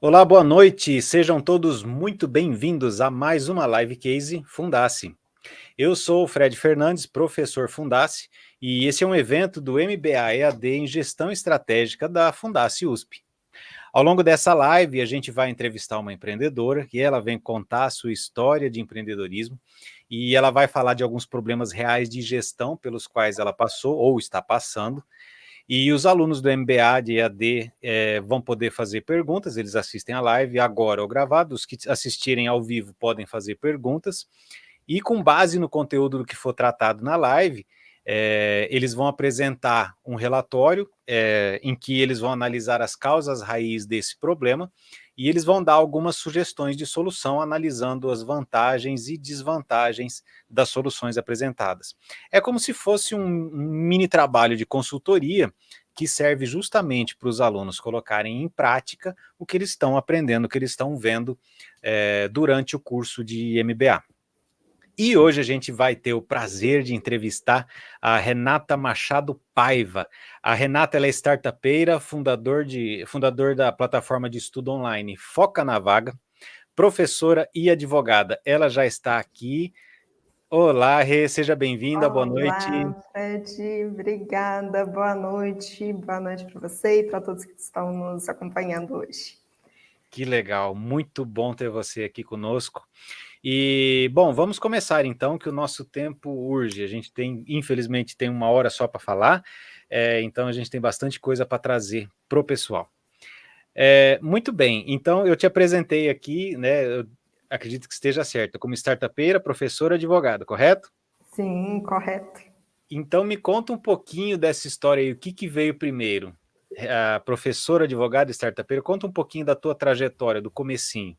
Olá, boa noite. Sejam todos muito bem-vindos a mais uma Live Case Fundace. Eu sou o Fred Fernandes, professor Fundace, e esse é um evento do MBA EAD em Gestão Estratégica da Fundace USP. Ao longo dessa live, a gente vai entrevistar uma empreendedora e ela vem contar a sua história de empreendedorismo e ela vai falar de alguns problemas reais de gestão pelos quais ela passou ou está passando. E os alunos do MBA de EAD vão poder fazer perguntas, eles assistem a live agora ou gravado, os que assistirem ao vivo podem fazer perguntas, e com base no conteúdo do que for tratado na live, eles vão apresentar um relatório em que eles vão analisar as causas raiz desse problema, e eles vão dar algumas sugestões de solução, analisando as vantagens e desvantagens das soluções apresentadas. É como se fosse um mini trabalho de consultoria que serve justamente para os alunos colocarem em prática o que eles estão aprendendo, o que eles estão vendo durante o curso de MBA. E hoje a gente vai ter o prazer de entrevistar a Renata Machado Paiva. A Renata ela é startupeira, fundador da plataforma de estudo online Foca na Vaga, professora e advogada. Ela já está aqui. Olá, Rê, seja bem-vinda, boa noite. Olá, Fred, obrigada, boa noite para você e para todos que estão nos acompanhando hoje. Que legal, muito bom ter você aqui conosco. E, bom, vamos começar então, que o nosso tempo urge. A gente tem, infelizmente, tem 1 hora só para falar, então a gente tem bastante coisa para trazer para o pessoal. Muito bem, então eu te apresentei aqui, né? Eu acredito que esteja certo, como startupeira, professora, advogada, correto? Sim, correto. Então me conta um pouquinho dessa história aí, o que veio primeiro? A professora, advogada, startupeira, conta um pouquinho da tua trajetória, do comecinho.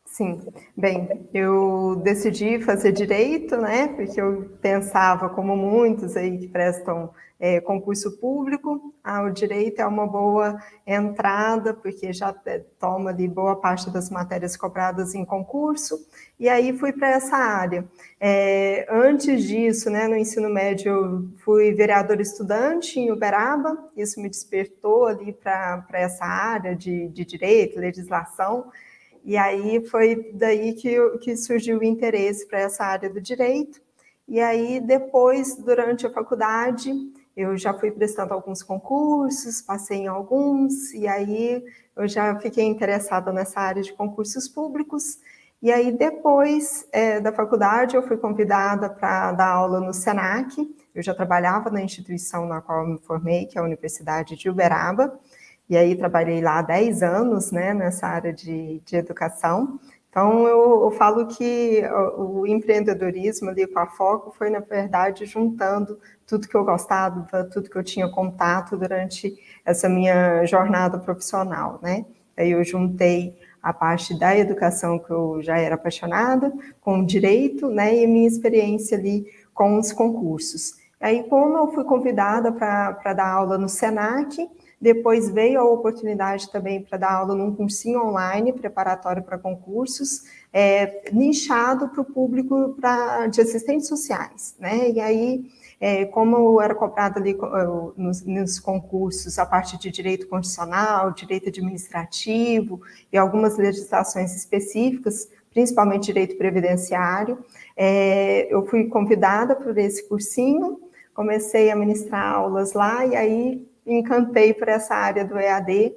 Sim, bem, eu decidi fazer direito, né, porque eu pensava, como muitos aí que prestam concurso público, o direito é uma boa entrada, porque já toma ali boa parte das matérias cobradas em concurso, e aí fui para essa área. Antes disso, né, no ensino médio, eu fui vereadora estudante em Uberaba, isso me despertou ali para essa área de direito, legislação. E aí foi daí que surgiu o interesse para essa área do direito. E aí depois, durante a faculdade, eu já fui prestando alguns concursos, passei em alguns, e aí eu já fiquei interessada nessa área de concursos públicos. E aí depois da faculdade eu fui convidada para dar aula no Senac. Eu já trabalhava na instituição na qual eu me formei, que é a Universidade de Uberaba, e aí trabalhei lá há 10 anos, né, nessa área de educação. Então, eu falo que o empreendedorismo ali com a Foco foi, na verdade, juntando tudo que eu gostava, tudo que eu tinha contato durante essa minha jornada profissional, né? Aí eu juntei a parte da educação, que eu já era apaixonada, com o direito, né, e minha experiência ali com os concursos. Aí, como eu fui convidada para dar aula no Senac, depois veio a oportunidade também para dar aula num cursinho online, preparatório para concursos, nichado para o público de assistentes sociais, né? E aí, como eu era cobrada ali nos concursos a parte de direito constitucional, direito administrativo e algumas legislações específicas, principalmente direito previdenciário, eu fui convidada por esse cursinho, comecei a ministrar aulas lá e aí encantei por essa área do EAD.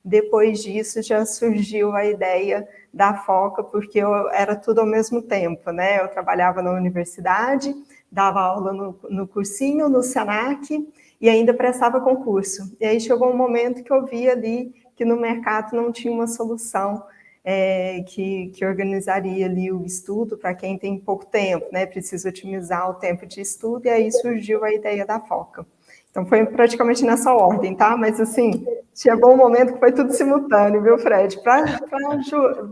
Depois disso já surgiu a ideia da Foca, porque eu era tudo ao mesmo tempo, né? Eu trabalhava na universidade, dava aula no cursinho, no Senac, e ainda prestava concurso. E aí chegou um momento que eu vi ali que no mercado não tinha uma solução que organizaria ali o estudo para quem tem pouco tempo, né? Precisa otimizar o tempo de estudo, e aí surgiu a ideia da Foca. Então foi praticamente nessa ordem, tá? Mas assim, chegou um momento que foi tudo simultâneo, viu, Fred? Para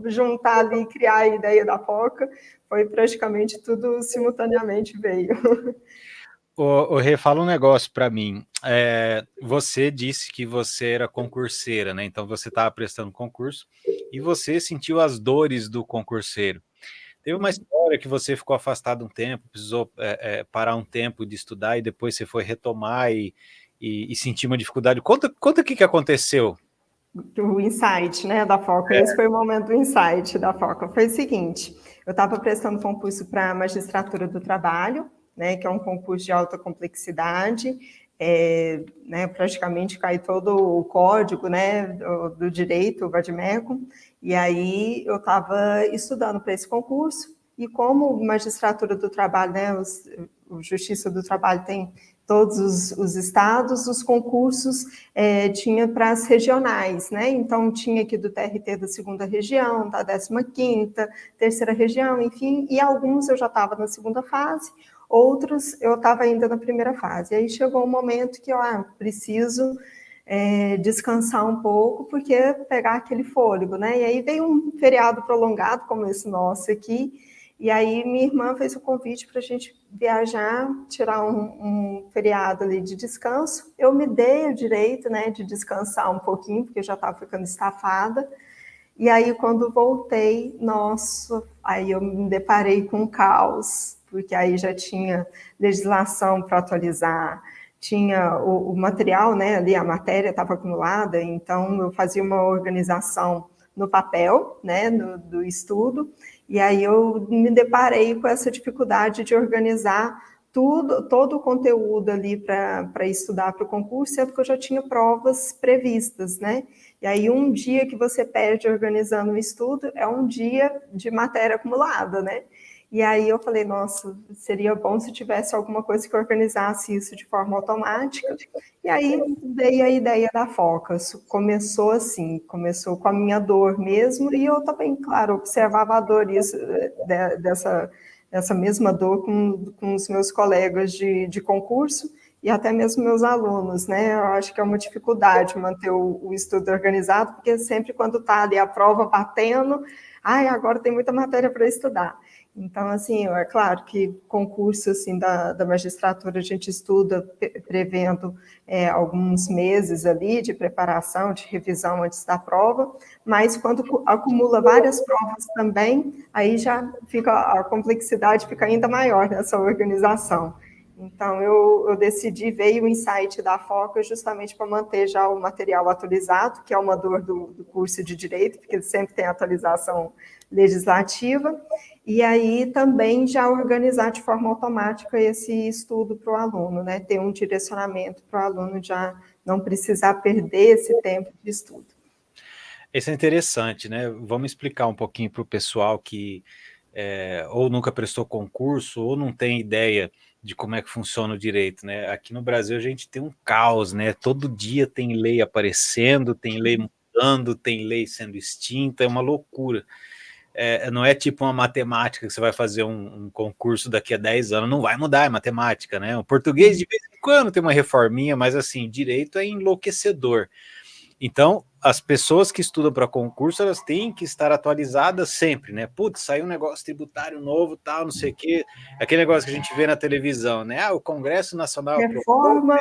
juntar ali e criar a ideia da Foca, foi praticamente tudo simultaneamente veio. O Rê, fala um negócio para mim. Você disse que você era concurseira, né? Então você estava prestando concurso e você sentiu as dores do concurseiro. Teve uma história que você ficou afastado um tempo, precisou parar um tempo de estudar e depois você foi retomar e sentir uma dificuldade. Conta o que aconteceu. o insight, né, da Foca. Esse foi o momento do insight da Foca. Foi o seguinte, eu estava prestando concurso para a Magistratura do Trabalho, né, que é um concurso de alta complexidade, né, praticamente cai todo o código, né, do direito, o Vadmecum, e aí eu estava estudando para esse concurso, e como Magistratura do Trabalho, né, o Justiça do Trabalho tem todos os estados, os concursos tinha para as regionais, né? Então tinha aqui do TRT da 2ª região, da 15ª, 3ª região, enfim, e alguns eu já estava na 2ª fase, outros eu estava ainda na 1ª fase. E aí chegou um momento que eu preciso descansar um pouco, porque pegar aquele fôlego, né? E aí veio um feriado prolongado, como esse nosso aqui, e aí minha irmã fez o convite para a gente viajar, tirar um feriado ali de descanso. Eu me dei o direito, né, de descansar um pouquinho, porque eu já estava ficando estafada. E aí, quando voltei, nossa, aí eu me deparei com um caos, porque aí já tinha legislação para atualizar, tinha o material, né, ali a matéria estava acumulada, então eu fazia uma organização no papel, né, do estudo, e aí eu me deparei com essa dificuldade de organizar todo o conteúdo ali para estudar para o concurso, sendo que eu já tinha provas previstas, né? E aí um dia que você perde organizando o estudo é um dia de matéria acumulada, né? E aí eu falei, nossa, seria bom se tivesse alguma coisa que organizasse isso de forma automática. E aí veio a ideia da Foca. Começou assim, começou com a minha dor mesmo, e eu também, claro, observava a dor dessa mesma dor com os meus colegas de concurso e até mesmo meus alunos, né? Eu acho que é uma dificuldade manter o estudo organizado, porque sempre quando está ali a prova batendo, agora tem muita matéria para estudar. Então, assim, é claro que concurso assim, da magistratura a gente estuda prevendo alguns meses ali de preparação, de revisão antes da prova, mas quando acumula várias provas também, aí já fica a complexidade fica ainda maior nessa organização. Então, eu decidi, veio o insight da Foca justamente para manter já o material atualizado, que é uma dor do curso de Direito, porque sempre tem atualização legislativa, e aí também já organizar de forma automática esse estudo para o aluno, né? Ter um direcionamento para o aluno já não precisar perder esse tempo de estudo. Isso é interessante, né? Vamos explicar um pouquinho para o pessoal que ou nunca prestou concurso, ou não tem ideia de como é que funciona o direito, né? Aqui no Brasil a gente tem um caos, né? Todo dia tem lei aparecendo, tem lei mudando, tem lei sendo extinta, é uma loucura. Não é tipo uma matemática que você vai fazer um concurso daqui a 10 anos, não vai mudar, é matemática, né? O português de vez em quando tem uma reforminha, mas assim, direito é enlouquecedor. Então, as pessoas que estudam para concurso, elas têm que estar atualizadas sempre, né? Putz, saiu um negócio tributário novo, tal, não sei o quê. Aquele negócio que a gente vê na televisão, né? O Congresso Nacional reforma.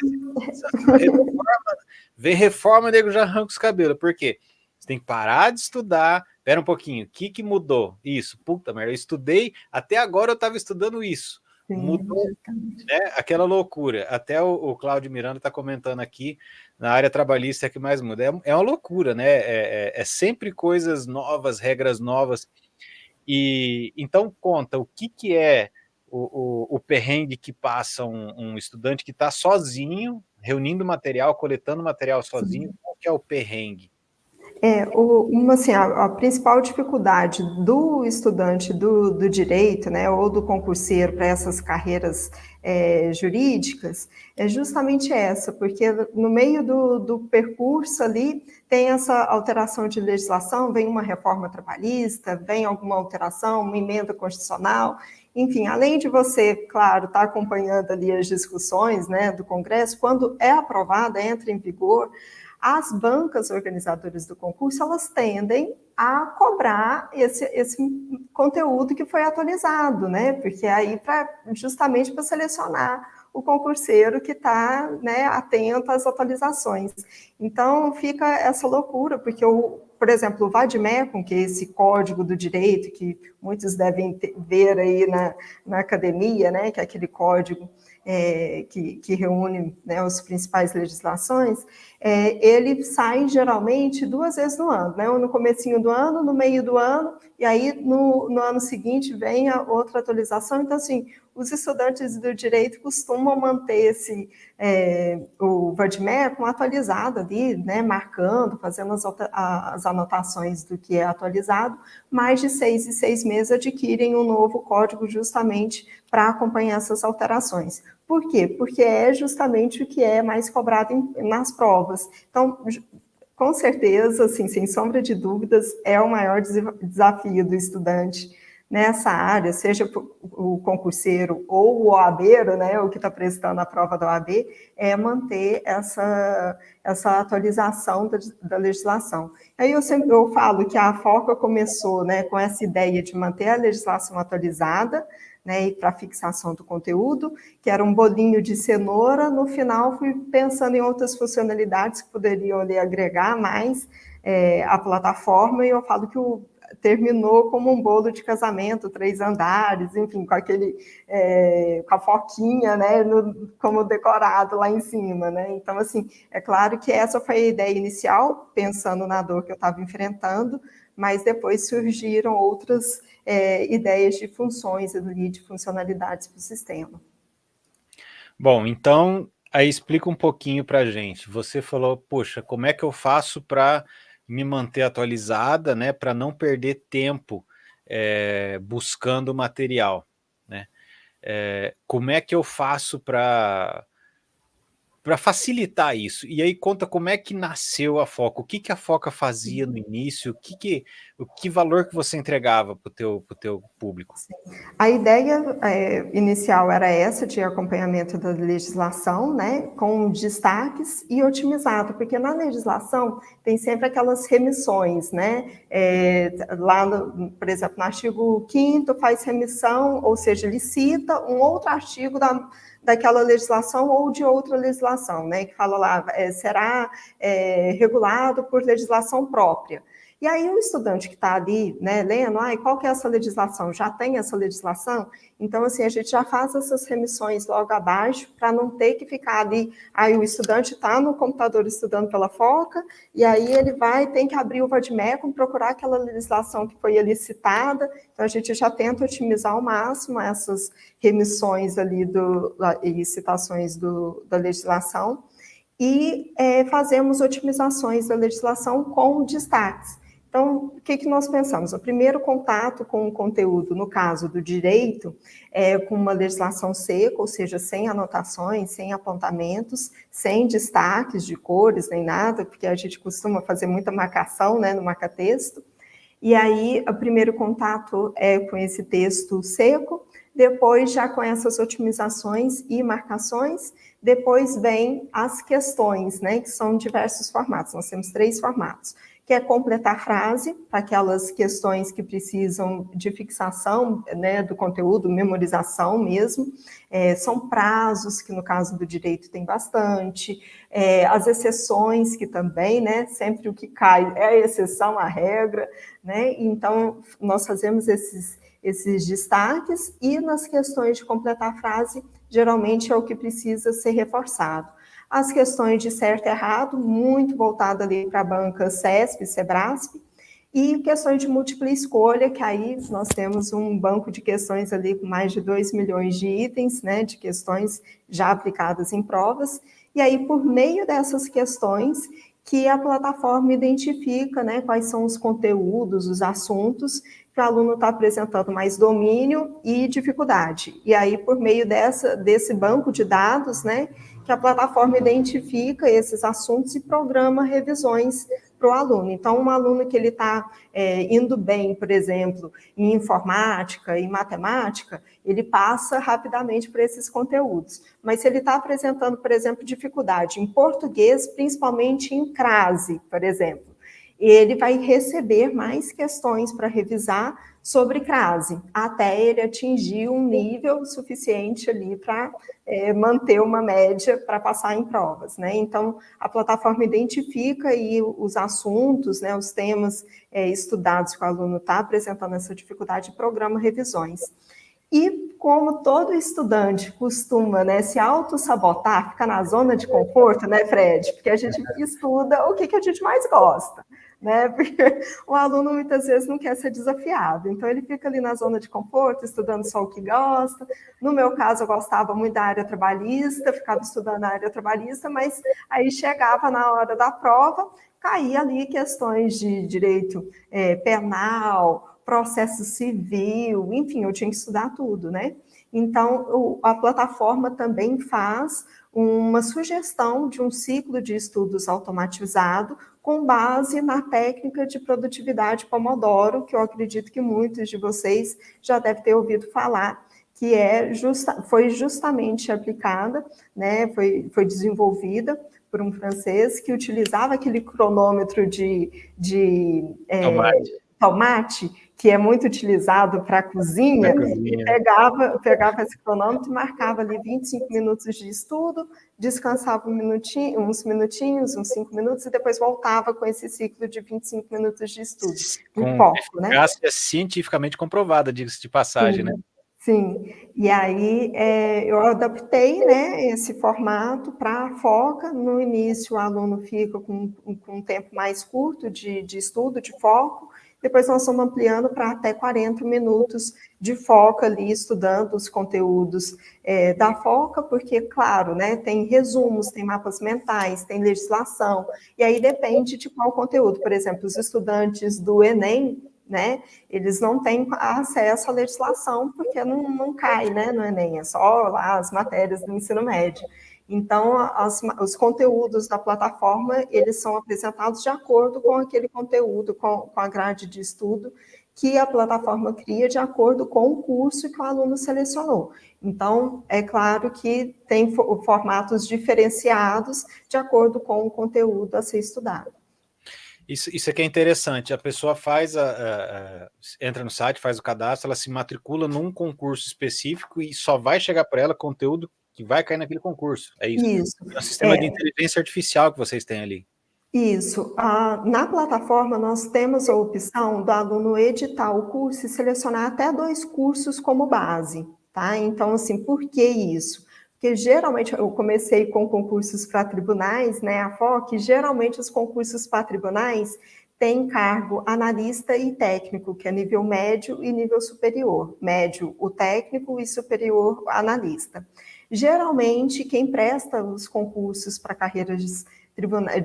Vem reforma, o nego já arranca os cabelos. Por quê? Você tem que parar de estudar. Pera um pouquinho, o que mudou? Isso, puta merda, eu estudei, até agora eu estava estudando isso. Sim, mudou, né? Aquela loucura. Até o Cláudio Miranda está comentando aqui, na área trabalhista é que mais muda. É uma loucura, né? É sempre coisas novas, regras novas. E então conta, o que é o perrengue que passa um estudante que está sozinho, reunindo material, coletando material sozinho. Sim. Qual que é o perrengue? Assim, a principal dificuldade do estudante do direito, né, ou do concurseiro para essas carreiras jurídicas é justamente essa, porque no meio do percurso ali tem essa alteração de legislação, vem uma reforma trabalhista, vem alguma alteração, uma emenda constitucional, enfim, além de você, claro, estar acompanhando ali as discussões, né, do Congresso, quando é aprovada, entra em vigor, as bancas organizadoras do concurso, elas tendem a cobrar esse conteúdo que foi atualizado, né? Porque aí justamente para selecionar o concurseiro que está, né, atento às atualizações. Então fica essa loucura, porque por exemplo, o Vadmecum, que é esse código do direito que muitos devem ver aí na academia, né, que é aquele código que reúne, né, as principais legislações, ele sai geralmente 2 vezes no ano, né, no comecinho do ano, no meio do ano, e aí no ano seguinte vem a outra atualização. Então, assim, os estudantes do direito costumam manter o Vadmecum atualizado ali, né, marcando, fazendo as anotações do que é atualizado. Mais de 6 em 6 meses adquirem um novo código justamente para acompanhar essas alterações. Por quê? Porque é justamente o que é mais cobrado nas provas. Então, com certeza, assim, sem sombra de dúvidas, é o maior desafio do estudante nessa área, seja o concurseiro ou o OABeiro, né, o que está prestando a prova da OAB, é manter essa atualização da legislação. Aí eu falo que a FOCA começou, né, com essa ideia de manter a legislação atualizada, né, e para fixação do conteúdo, que era um bolinho de cenoura. No final, fui pensando em outras funcionalidades que poderiam ali agregar mais a plataforma, e eu falo que terminou como um bolo de casamento, 3 andares, enfim, com com a foquinha, né, como decorado lá em cima, né. Então, assim, é claro que essa foi a ideia inicial, pensando na dor que eu estava enfrentando, mas depois surgiram outras ideias de funções e de funcionalidades para o sistema. Bom, então, aí explica um pouquinho para a gente. Você falou, poxa, como é que eu faço para me manter atualizada, né, para não perder tempo buscando material, né? Como é que eu faço para facilitar isso? E aí conta como é que nasceu a Foca, o que que a Foca fazia no início, o que valor que você entregava para o teu público? Sim. A ideia inicial era essa, de acompanhamento da legislação, né, com destaques e otimizado, porque na legislação tem sempre aquelas remissões, né, lá, por exemplo, no artigo 5º faz remissão, ou seja, ele cita um outro artigo daquela legislação ou de outra legislação, né, que fala lá, será regulado por legislação própria. E aí o estudante que está ali, né, lendo, qual que é essa legislação? Já tem essa legislação? Então, assim, a gente já faz essas remissões logo abaixo, para não ter que ficar ali, o estudante está no computador estudando pela Foca, e aí ele tem que abrir o Vadmecum, procurar aquela legislação que foi ali citada. Então, a gente já tenta otimizar ao máximo essas remissões ali e citações da legislação, e fazemos otimizações da legislação com destaques. Então, o que nós pensamos? O primeiro contato com o conteúdo, no caso do direito, com uma legislação seca, ou seja, sem anotações, sem apontamentos, sem destaques de cores, nem nada, porque a gente costuma fazer muita marcação, né, no marca-texto. E aí, o primeiro contato é com esse texto seco, depois já com essas otimizações e marcações, depois vem as questões, né, que são diversos formatos. Nós temos 3 formatos, que é completar frase, para aquelas questões que precisam de fixação, né, do conteúdo, memorização mesmo, são prazos, que no caso do direito tem bastante, as exceções, que também, né, sempre o que cai é a exceção à regra, né, então nós fazemos esses destaques, e nas questões de completar frase, geralmente é o que precisa ser reforçado. As questões de certo e errado, muito voltada ali para a banca CESP, SEBRASP, e questões de múltipla escolha, que aí nós temos um banco de questões ali com mais de 2 milhões de itens, né, de questões já aplicadas em provas, e aí por meio dessas questões que a plataforma identifica, né, quais são os conteúdos, os assuntos que o aluno está apresentando mais domínio e dificuldade. E aí, por meio desse banco de dados, né, que a plataforma identifica esses assuntos e programa revisões para o aluno. Então, um aluno que ele está indo bem, por exemplo, em informática, em matemática, ele passa rapidamente por esses conteúdos. Mas se ele está apresentando, por exemplo, dificuldade em português, principalmente em crase, por exemplo, ele vai receber mais questões para revisar sobre crase, até ele atingir um nível suficiente ali para manter uma média para passar em provas, né? Então, a plataforma identifica aí os assuntos, né, os temas estudados que o aluno está apresentando essa dificuldade, e programa revisões. E como todo estudante costuma, né, se auto-sabotar, ficar na zona de conforto, né, Fred? Porque a gente estuda o que a gente mais gosta, né? Porque o aluno muitas vezes não quer ser desafiado, então ele fica ali na zona de conforto, estudando só o que gosta. No meu caso, eu gostava muito da área trabalhista, ficava estudando a área trabalhista, mas aí chegava na hora da prova, caía ali questões de direito penal, processo civil, enfim, eu tinha que estudar tudo, né? Então, a plataforma também faz uma sugestão de um ciclo de estudos automatizado com base na técnica de produtividade Pomodoro, que eu acredito que muitos de vocês já devem ter ouvido falar, que foi justamente aplicada, né, foi desenvolvida por um francês que utilizava aquele cronômetro de tomate, que é muito utilizado para a cozinha, e pegava esse cronômetro e marcava ali 25 minutos de estudo, descansava uns minutinhos, uns 5 minutos, e depois voltava com esse ciclo de 25 minutos de estudo. Com foco, né? eficácia cientificamente comprovada, diga-se de passagem, né? Sim, e aí eu adaptei, né, esse formato para a foca. No início, o aluno fica com um tempo mais curto de estudo, de foco, depois nós estamos ampliando para até 40 minutos de foca ali, estudando os conteúdos da foca, porque, claro, né, tem resumos, tem mapas mentais, tem legislação, e aí depende de qual conteúdo. Por exemplo, os estudantes do Enem, né, eles não têm acesso à legislação, porque não cai, né, no Enem, é só lá as matérias do ensino médio. Então, os conteúdos da plataforma, eles são apresentados de acordo com aquele conteúdo, com a grade de estudo que a plataforma cria de acordo com o curso que o aluno selecionou. Então, é claro que tem formatos diferenciados de acordo com o conteúdo a ser estudado. Isso aqui é interessante. A pessoa entra no site, faz o cadastro, ela se matricula num concurso específico e só vai chegar para ela conteúdo que vai cair naquele concurso. É isso. Isso. É um sistema de inteligência artificial que vocês têm ali. Isso. Na plataforma, nós temos a opção do aluno editar o curso e selecionar até 2 cursos como base, tá? Então, assim, por que isso? Porque geralmente eu comecei com concursos para tribunais, né, a FOC, geralmente os concursos para tribunais têm cargo analista e técnico, que é nível médio e nível superior. Médio, o técnico, e superior, o analista. Geralmente, quem presta os concursos para carreiras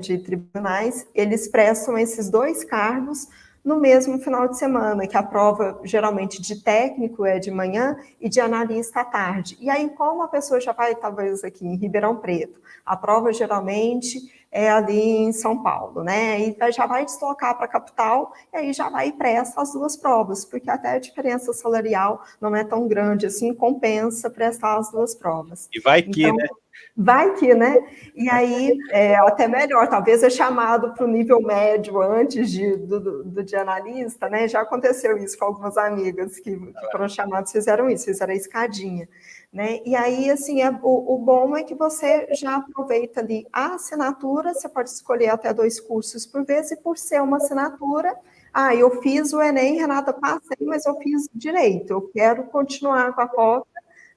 de tribunais, eles prestam esses 2 cargos no mesmo final de semana, que a prova geralmente de técnico é de manhã e de analista à tarde. E aí, como a pessoa já vai, talvez aqui em Ribeirão Preto, a prova geralmente é ali em São Paulo, né? E já vai deslocar para a capital e aí já vai e presta as 2 provas, porque até a diferença salarial não é tão grande assim, compensa prestar as 2 provas. E vai que, então, né? Vai que, né? E aí, até melhor, talvez é chamado para o nível médio antes de analista, né? Já aconteceu isso com algumas amigas que foram chamadas, fizeram isso, fizeram a escadinha, né? E aí, assim, o bom é que você já aproveita ali a assinatura, você pode escolher até 2 cursos por vez, e por ser uma assinatura, eu fiz o Enem, Renata, passei, mas eu fiz direito, eu quero continuar com a cota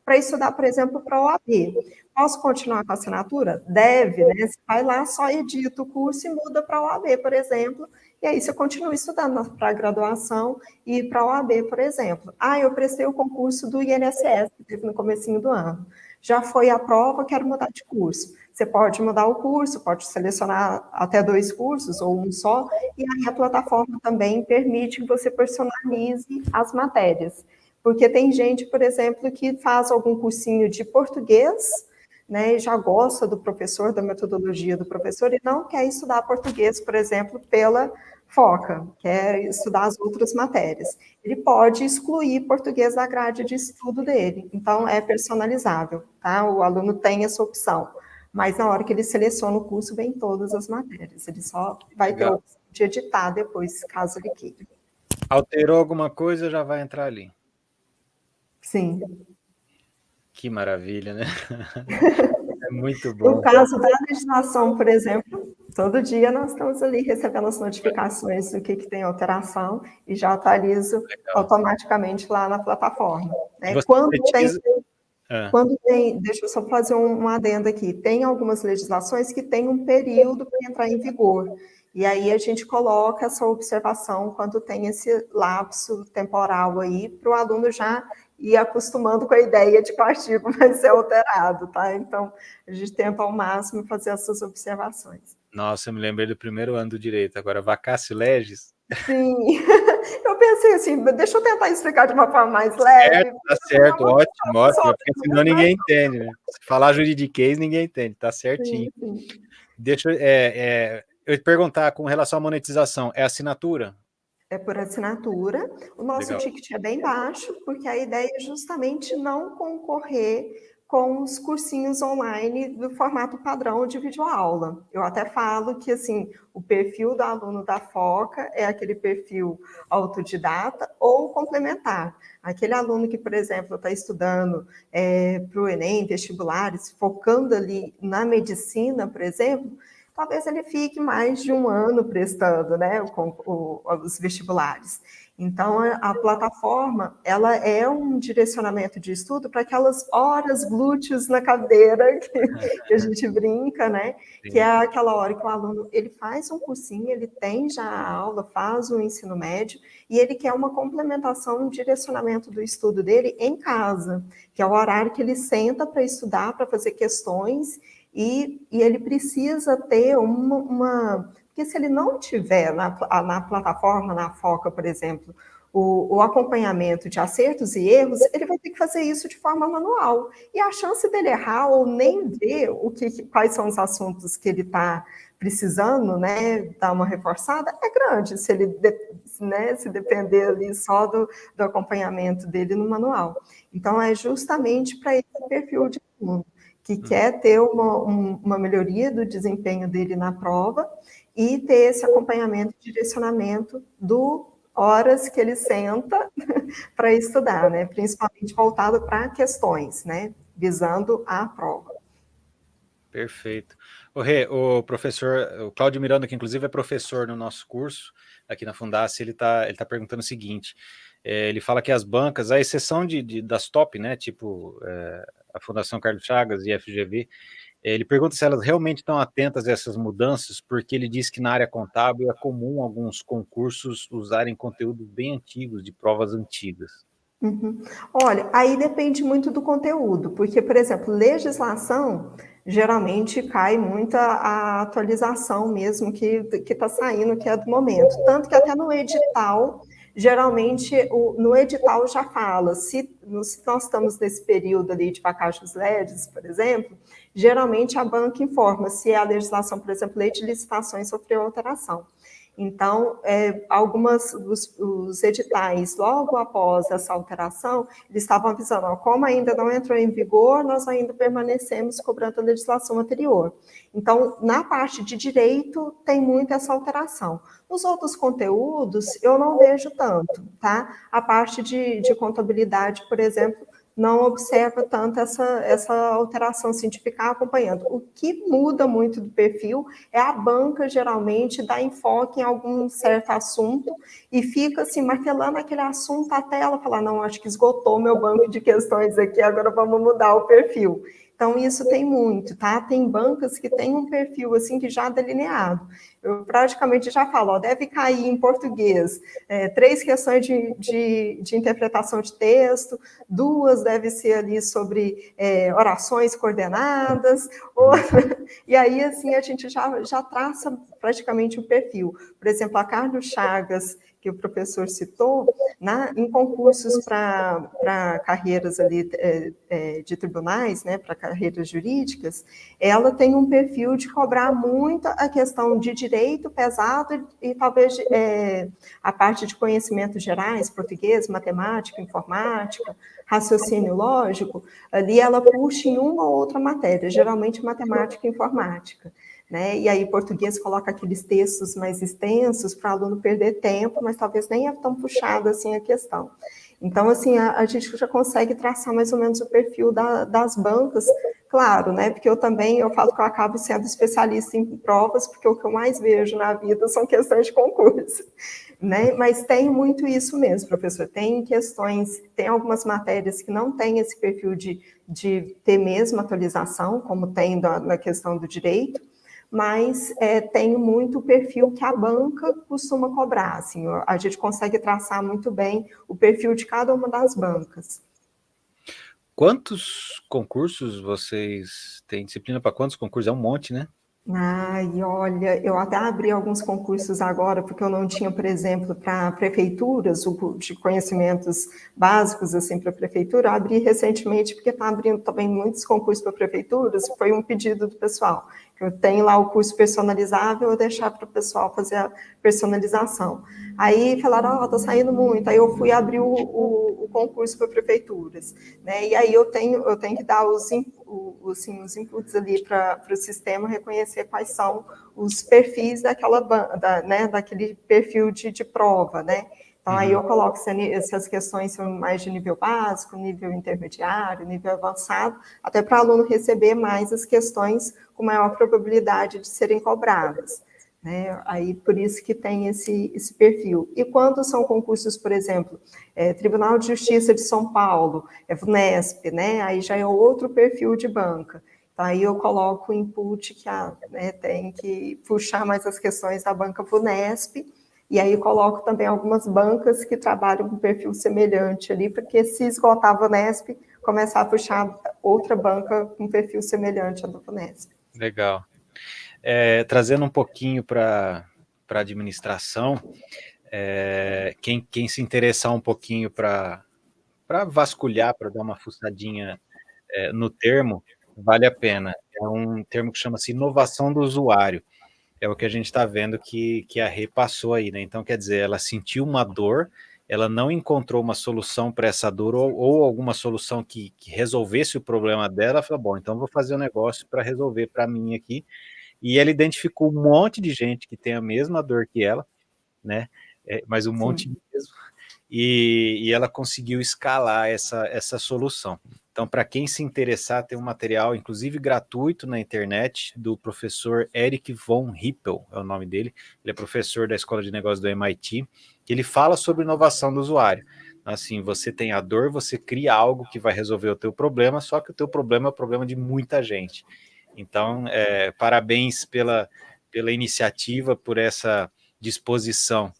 para estudar, por exemplo, para a OAB. Posso continuar com a assinatura? Deve, né? Você vai lá, só edita o curso e muda para a OAB, por exemplo, e aí você continua estudando para a graduação e para a OAB, por exemplo. Eu prestei o concurso do INSS, que teve no comecinho do ano. Já foi a prova, quero mudar de curso. Você pode mudar o curso, pode selecionar até 2 cursos ou um só, e aí a plataforma também permite que você personalize as matérias. Porque tem gente, por exemplo, que faz algum cursinho de português, né, e já gosta do professor, da metodologia do professor, e não quer estudar português, por exemplo, pela FOCA, quer estudar as outras matérias. Ele pode excluir português da grade de estudo dele, então é personalizável, tá? O aluno tem essa opção, mas na hora que ele seleciona o curso, vem todas as matérias, ele só vai ter a opção de editar depois, caso ele queira. Alterou alguma coisa, já vai entrar ali. Sim. Que maravilha, né? É muito No bom. caso da legislação, por exemplo, todo dia nós estamos ali recebendo as notificações do que tem alteração e já atualizo Legal. automaticamente lá na plataforma, E né? você sintetiza... Ah, Quando tem, deixa eu só fazer um adendo aqui, tem algumas legislações que têm um período para entrar em vigor, e aí a gente coloca essa observação quando tem esse lapso temporal aí, para o aluno já ir acostumando com a ideia de que o artigo vai ser alterado, tá? Então, a gente tenta ao máximo fazer essas observações. nossa, eu me lembrei do primeiro ano do direito. Agora, vacatio legis. Sim, eu pensei assim, deixa eu tentar explicar de uma forma mais leve. Tá certo, ótimo, ótimo. Só, Porque senão ninguém entende, né? Se falar juridiquês, ninguém entende, tá sim, certinho. sim. Deixa eu te perguntar com relação à monetização, é assinatura? É por assinatura. O nosso Legal. ticket é bem baixo, porque a ideia é justamente não concorrer com os cursinhos online do formato padrão de videoaula. Eu até falo que assim, o perfil do aluno da Foca é aquele perfil autodidata ou complementar. Aquele aluno que, por exemplo, está estudando para o Enem, vestibulares, focando ali na medicina, por exemplo, talvez ele fique mais de um ano prestando, né, os vestibulares. Então, a plataforma, ela é um direcionamento de estudo para aquelas horas glúteos na cadeira que a gente brinca, né, que é Sim. aquela hora que o aluno, ele faz um cursinho, ele tem já a aula, faz o ensino médio, e ele quer uma complementação, um direcionamento do estudo dele em casa, que é o horário que ele senta para estudar, para fazer questões, e ele precisa ter porque se ele não tiver na plataforma, na Foca, por exemplo, o acompanhamento de acertos e erros, ele vai ter que fazer isso de forma manual. E a chance dele errar ou nem ver quais são os assuntos que ele está precisando, né, dar uma reforçada, é grande, se ele se depender ali só do acompanhamento dele no manual. Então, é justamente para esse perfil de aluno que quer ter uma melhoria do desempenho dele na prova e ter esse acompanhamento e direcionamento do horas que ele senta para estudar, né? Principalmente voltado para questões, né? Visando a prova. Perfeito. Rê, o professor, o Cláudio Miranda, que inclusive é professor no nosso curso, aqui na Fundace, ele tá perguntando o seguinte, ele fala que as bancas, à exceção das top, né, tipo a Fundação Carlos Chagas e a FGV, ele pergunta se elas realmente estão atentas a essas mudanças, porque ele diz que na área contábil é comum alguns concursos usarem conteúdos bem antigos, de provas antigas. Uhum. Olha, aí depende muito do conteúdo, porque, por exemplo, legislação, geralmente cai muito a atualização mesmo que está saindo, que é do momento. Tanto que até no edital, geralmente, no edital já fala, se nós estamos nesse período ali de vacátios leves, por exemplo, geralmente a banca informa se a legislação, por exemplo, lei de licitações sofreu alteração. Então, os editais, logo após essa alteração, eles estavam avisando, ó, como ainda não entrou em vigor, nós ainda permanecemos cobrando a legislação anterior. Então, na parte de direito, tem muito essa alteração. Nos outros conteúdos, eu não vejo tanto, tá? A parte de contabilidade, por exemplo, não observa tanto essa alteração, assim, de ficar acompanhando. O que muda muito do perfil é a banca, geralmente, dá enfoque em algum certo assunto e fica, assim, martelando aquele assunto até ela falar, não, acho que esgotou meu banco de questões aqui, agora vamos mudar o perfil. Então, isso tem muito, tá? Tem bancas que têm um perfil, assim, que já delineado. Eu praticamente já falo, ó, deve cair em português 3 questões de interpretação de texto, 2 deve ser ali sobre orações coordenadas, e aí, assim, a gente já traça praticamente o perfil. Por exemplo, a Carlos Chagas, que o professor citou, em concursos para carreiras ali de tribunais, né, para carreiras jurídicas, ela tem um perfil de cobrar muito a questão de direito pesado e talvez a parte de conhecimentos gerais, português, matemática, informática, raciocínio lógico, ali ela puxa em uma ou outra matéria, geralmente matemática e informática. Né? E aí, português coloca aqueles textos mais extensos para o aluno perder tempo, mas talvez nem é tão puxado assim a questão. Então, assim, a gente já consegue traçar mais ou menos o perfil das bancas, claro, né, porque eu falo que eu acabo sendo especialista em provas, porque o que eu mais vejo na vida são questões de concurso, né, mas tem muito isso mesmo, professor, tem algumas matérias que não tem esse perfil de ter mesmo atualização, como tem na questão do direito, mas tem muito o perfil que a banca costuma cobrar, assim, a gente consegue traçar muito bem o perfil de cada uma das bancas. Quantos concursos vocês têm disciplina para quantos concursos? É um monte, né? Ai, olha, eu até abri alguns concursos agora, porque eu não tinha, por exemplo, para prefeituras, o de conhecimentos básicos, assim, para prefeitura, eu abri recentemente, porque está abrindo também muitos concursos para prefeituras, foi um pedido do pessoal. Eu tenho lá o curso personalizável, eu deixar para o pessoal fazer a personalização. Aí falaram, está saindo muito, aí eu fui abrir o concurso para prefeituras, né? E aí eu tenho que dar os inputs ali para o sistema reconhecer quais são os perfis daquele perfil de prova, né? Então, aí eu coloco se as questões são mais de nível básico, nível intermediário, nível avançado, até para o aluno receber mais as questões com maior probabilidade de serem cobradas. Né? Aí, por isso que tem esse perfil. E quando são concursos, por exemplo, Tribunal de Justiça de São Paulo, VUNESP, né? Aí já é outro perfil de banca. Então, aí eu coloco o input que tem que puxar mais as questões da banca VUNESP, e aí coloco também algumas bancas que trabalham com perfil semelhante ali, porque se esgotar a VUNESP, começar a puxar outra banca com perfil semelhante à do VUNESP. Legal. Trazendo um pouquinho para a administração, quem se interessar um pouquinho para vasculhar, para dar uma fuçadinha no termo, vale a pena. É um termo que chama-se inovação do usuário. É o que a gente está vendo que a Rê passou aí, né? Então, quer dizer, ela sentiu uma dor, ela não encontrou uma solução para essa dor, ou alguma solução que resolvesse o problema dela, ela falou, bom, então vou fazer um negócio para resolver para mim aqui. E ela identificou um monte de gente que tem a mesma dor que ela, né? Mas um monte mesmo. E ela conseguiu escalar essa solução. Então, para quem se interessar, tem um material, inclusive gratuito na internet, do professor Eric von Hippel, é o nome dele. Ele é professor da Escola de Negócios do MIT, que ele fala sobre inovação do usuário. Assim, você tem a dor, você cria algo que vai resolver o teu problema, só que o teu problema é o problema de muita gente. Então, parabéns pela iniciativa, por essa disposição.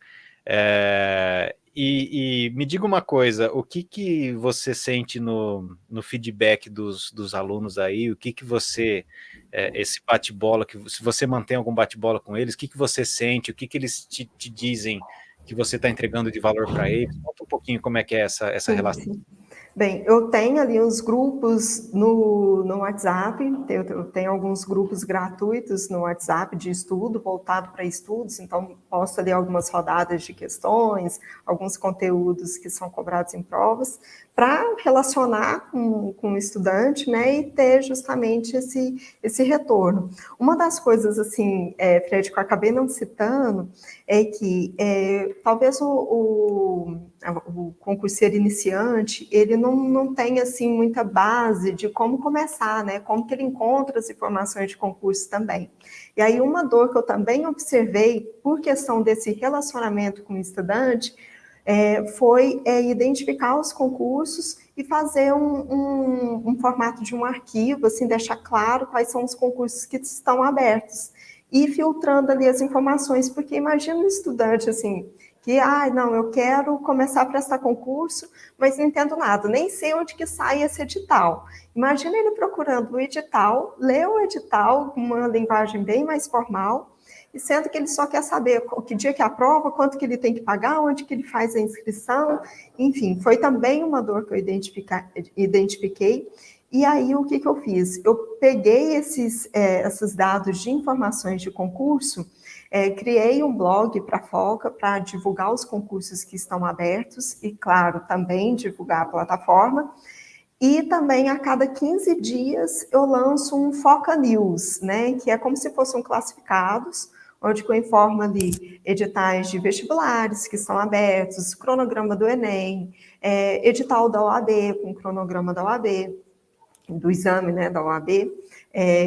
E me diga uma coisa, o que você sente no feedback dos alunos aí? O que você, esse bate-bola, se você mantém algum bate-bola com eles, o que você sente? O que eles te dizem que você está entregando de valor para eles? Conta um pouquinho como é que é essa relação. Sim. Bem, eu tenho ali os grupos no WhatsApp, eu tenho alguns grupos gratuitos no WhatsApp de estudo, voltado para estudos, então posto ali algumas rodadas de questões, alguns conteúdos que são cobrados em provas, para relacionar com o estudante, né, e ter justamente esse retorno. Uma das coisas, assim, Fred, que eu acabei não citando, é que talvez o concurseiro iniciante, ele não tem, assim, muita base de como começar, né? Como que ele encontra as informações de concurso também. E aí, uma dor que eu também observei, por questão desse relacionamento com o estudante, foi identificar os concursos e fazer um formato de um arquivo, assim, deixar claro quais são os concursos que estão abertos. E filtrando ali as informações, porque imagina um estudante, assim, que, não, eu quero começar a prestar concurso, mas não entendo nada, nem sei onde que sai esse edital. Imagina ele procurando o edital, lê o edital com uma linguagem bem mais formal, e sendo que ele só quer saber que dia que é a prova, quanto que ele tem que pagar, onde que ele faz a inscrição, enfim, foi também uma dor que eu identifiquei. E aí, o que eu fiz? Eu peguei esses dados de informações de concurso, criei um blog para a Foca, para divulgar os concursos que estão abertos e, claro, também divulgar a plataforma. E também, a cada 15 dias, eu lanço um Foca News, né, que é como se fossem classificados onde eu informo ali editais de vestibulares que estão abertos, cronograma do Enem, edital da OAB, com cronograma da OAB, do exame, né, da OAB,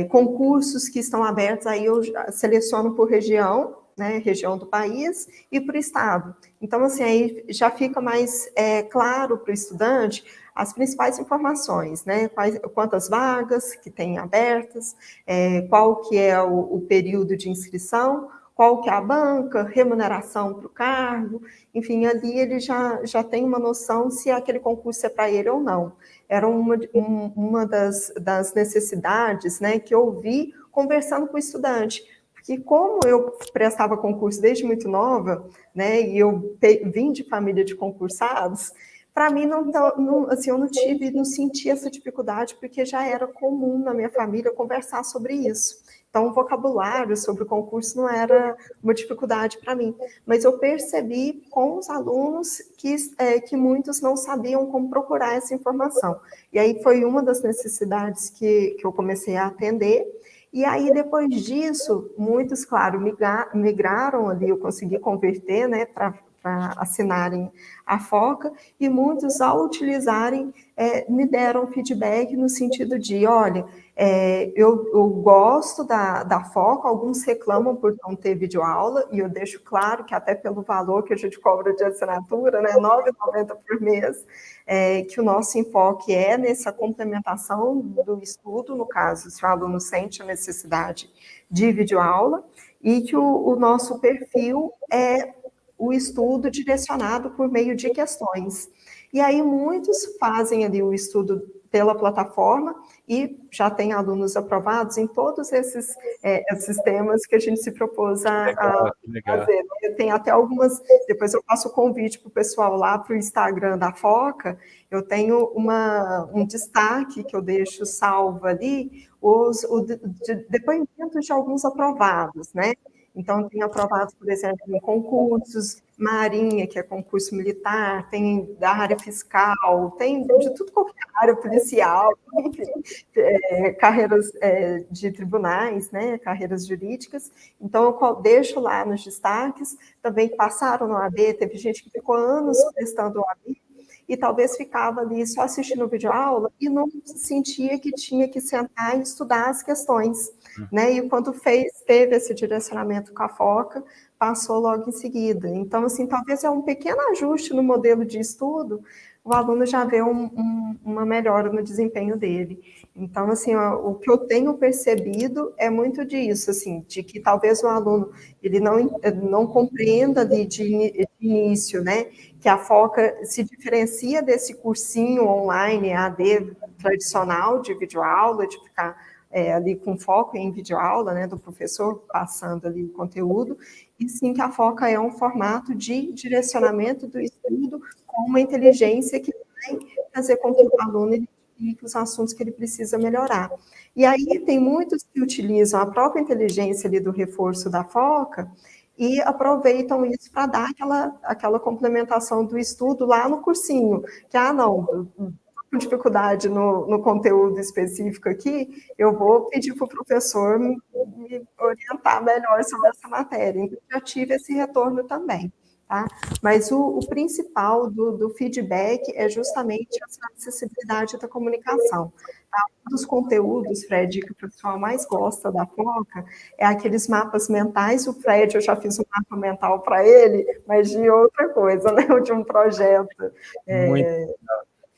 concursos que estão abertos, aí eu seleciono por região, né, região do país e por estado. Então, assim, aí já fica mais claro para o estudante as principais informações, né, quantas vagas que tem abertas, qual que é o período de inscrição, qual que é a banca, remuneração para o cargo, enfim, ali ele já tem uma noção se aquele concurso é para ele ou não. Era uma das necessidades, né, que eu vi conversando com o estudante, porque como eu prestava concurso desde muito nova, né, e eu vim de família de concursados, para mim assim, eu não senti essa dificuldade, porque já era comum na minha família conversar sobre isso. Então, o vocabulário sobre o concurso não era uma dificuldade para mim, mas eu percebi com os alunos que muitos não sabiam como procurar essa informação. E aí foi uma das necessidades que eu comecei a atender. E aí, depois disso, muitos, claro, migraram ali, eu consegui converter, né, para assinarem a FOCA, e muitos, ao utilizarem, me deram feedback no sentido de, olha, eu gosto da FOCA, alguns reclamam por não ter videoaula, e eu deixo claro que até pelo valor que a gente cobra de assinatura, né, R$ 9,90 por mês, que o nosso enfoque é nessa complementação do estudo, no caso, se o aluno sente a necessidade de videoaula, e que o nosso perfil é o estudo direcionado por meio de questões. E aí muitos fazem ali o estudo pela plataforma e já tem alunos aprovados em todos esses temas que a gente se propôs a fazer. Tem até algumas, depois eu faço o convite para o pessoal lá para o Instagram da FOCA, eu tenho um destaque que eu deixo salvo ali, depoimentos de alguns aprovados, né? Então, tem aprovados, por exemplo, em concursos, Marinha, que é concurso militar, tem da área fiscal, tem de tudo qualquer área, policial, enfim, carreiras de tribunais, né, carreiras jurídicas. Então, eu deixo lá nos destaques, também passaram no AB, teve gente que ficou anos prestando o AB, e talvez ficava ali só assistindo videoaula e não sentia que tinha que sentar e estudar as questões, né? E quando teve esse direcionamento com a FOCA, passou logo em seguida. Então, assim, talvez é um pequeno ajuste no modelo de estudo, o aluno já vê uma melhora no desempenho dele. Então, assim, o que eu tenho percebido é muito disso, assim, de que talvez o aluno ele não compreenda ali de início, né, que a FOCA se diferencia desse cursinho online AD tradicional de videoaula, de ficar ali com foco em videoaula, né, do professor passando ali o conteúdo, e sim que a FOCA é um formato de direcionamento do estudo com uma inteligência que vai fazer com que o aluno identifique os assuntos que ele precisa melhorar. E aí tem muitos que utilizam a própria inteligência ali do reforço da FOCA e aproveitam isso para dar aquela complementação do estudo lá no cursinho, que, não, com dificuldade no conteúdo específico aqui, eu vou pedir para o professor me orientar melhor sobre essa matéria. Então, já tive esse retorno também. Tá? Mas o principal do feedback é justamente essa acessibilidade da comunicação. Tá? Um dos conteúdos, Fred, que o pessoal mais gosta da FOCA é aqueles mapas mentais. O Fred, eu já fiz um mapa mental para ele, mas de outra coisa, né? De um projeto.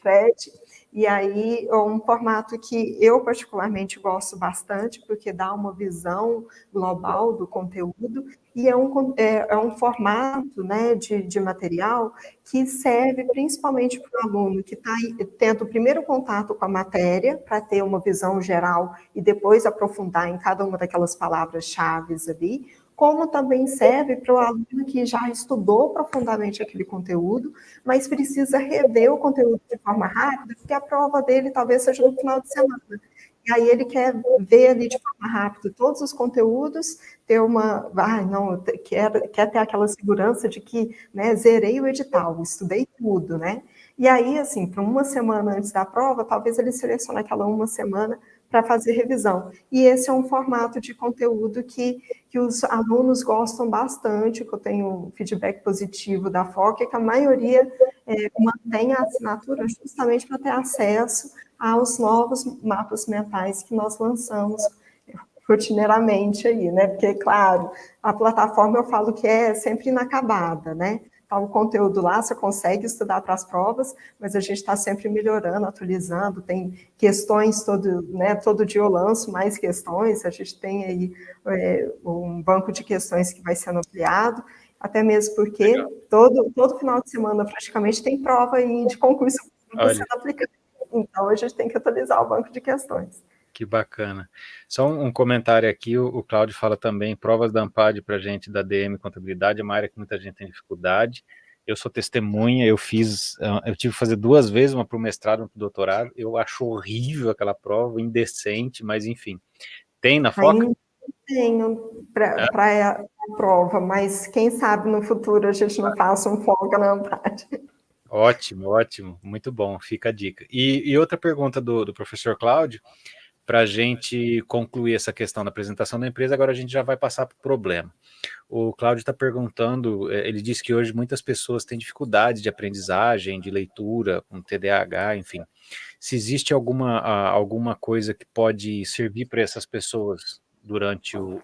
Fred, e aí é um formato que eu particularmente gosto bastante, porque dá uma visão global do conteúdo, e é um formato, né, de material que serve principalmente para o aluno que está tendo o primeiro contato com a matéria, para ter uma visão geral e depois aprofundar em cada uma daquelas palavras-chave ali, como também serve para o aluno que já estudou profundamente aquele conteúdo, mas precisa rever o conteúdo de forma rápida, porque a prova dele talvez seja no final de semana. E aí ele quer ver ali de forma rápida todos os conteúdos, ter quer ter aquela segurança de que, né, zerei o edital, estudei tudo, né? E aí, assim, para uma semana antes da prova, talvez ele selecione aquela uma semana para fazer revisão. E esse é um formato de conteúdo que os alunos gostam bastante, que eu tenho feedback positivo da FOC, que a maioria mantém a assinatura justamente para ter acesso aos novos mapas mentais que nós lançamos rotineiramente aí, né? Porque, claro, a plataforma eu falo que é sempre inacabada, né? Tá o conteúdo lá, você consegue estudar para as provas, mas a gente está sempre melhorando, atualizando, tem questões todo dia eu lanço mais questões, a gente tem aí um banco de questões que vai sendo ampliado, até mesmo porque todo final de semana praticamente tem prova aí de concurso sendo aplicado. Então a gente tem que atualizar o banco de questões. Que bacana. Só um comentário aqui, o Cláudio fala também, provas da ANPAD para a gente da DM Contabilidade, é uma área que muita gente tem dificuldade. Eu sou testemunha, eu tive que fazer 2 vezes, uma para o mestrado, uma para o doutorado, eu acho horrível aquela prova, indecente, mas enfim. Tem na FOCA? Ainda tenho para a prova, mas quem sabe no futuro a gente não faça um folga na ANPAD. Ótimo, ótimo, muito bom, fica a dica. E outra pergunta do professor Cláudio, para a gente concluir essa questão da apresentação da empresa, agora a gente já vai passar para o problema. O Cláudio está perguntando, ele disse que hoje muitas pessoas têm dificuldade de aprendizagem, de leitura, com TDAH, enfim. Se existe alguma coisa que pode servir para essas pessoas durante o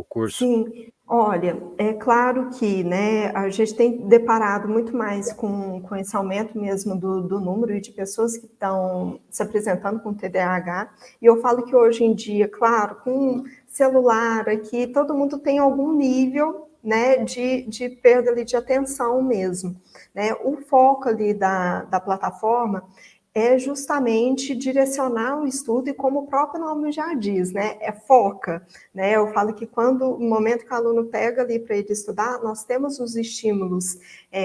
curso? Sim, olha, é claro que, né, a gente tem deparado muito mais com esse aumento mesmo do número de pessoas que estão se apresentando com TDAH, e eu falo que hoje em dia, claro, com celular aqui, todo mundo tem algum nível, né, de perda ali de atenção mesmo, né, o foco ali da plataforma é justamente direcionar o estudo e como o próprio nome já diz, né, é foca, né, eu falo que quando, no momento que o aluno pega ali para ele estudar, nós temos os estímulos,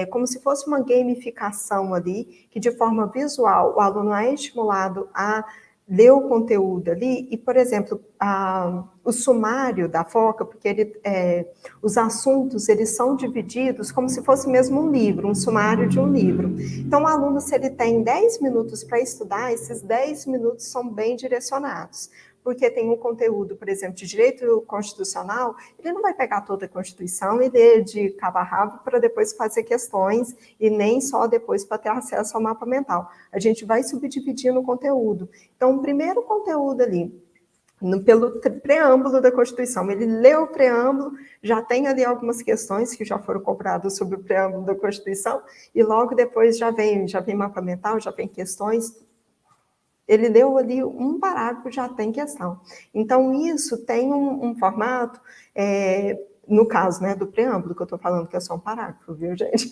como se fosse uma gamificação ali, que de forma visual o aluno é estimulado a ler o conteúdo ali, e, por exemplo, o sumário da foca, porque os assuntos, eles são divididos como se fosse mesmo um livro, um sumário de um livro. Então, o aluno, se ele tem 10 minutos para estudar, esses 10 minutos são bem direcionados, porque tem um conteúdo, por exemplo, de direito constitucional, ele não vai pegar toda a Constituição e ler de cabo a rabo para depois fazer questões, e nem só depois para ter acesso ao mapa mental. A gente vai subdividindo o conteúdo. Então, o primeiro conteúdo ali, pelo preâmbulo da Constituição. Ele leu o preâmbulo, já tem ali algumas questões que já foram cobradas sobre o preâmbulo da Constituição, e logo depois já vem mapa mental, já vem questões. Ele leu ali um parágrafo, já tem questão. Então, isso tem um formato, no caso, né, do preâmbulo, que eu estou falando que é só um parágrafo, viu, gente?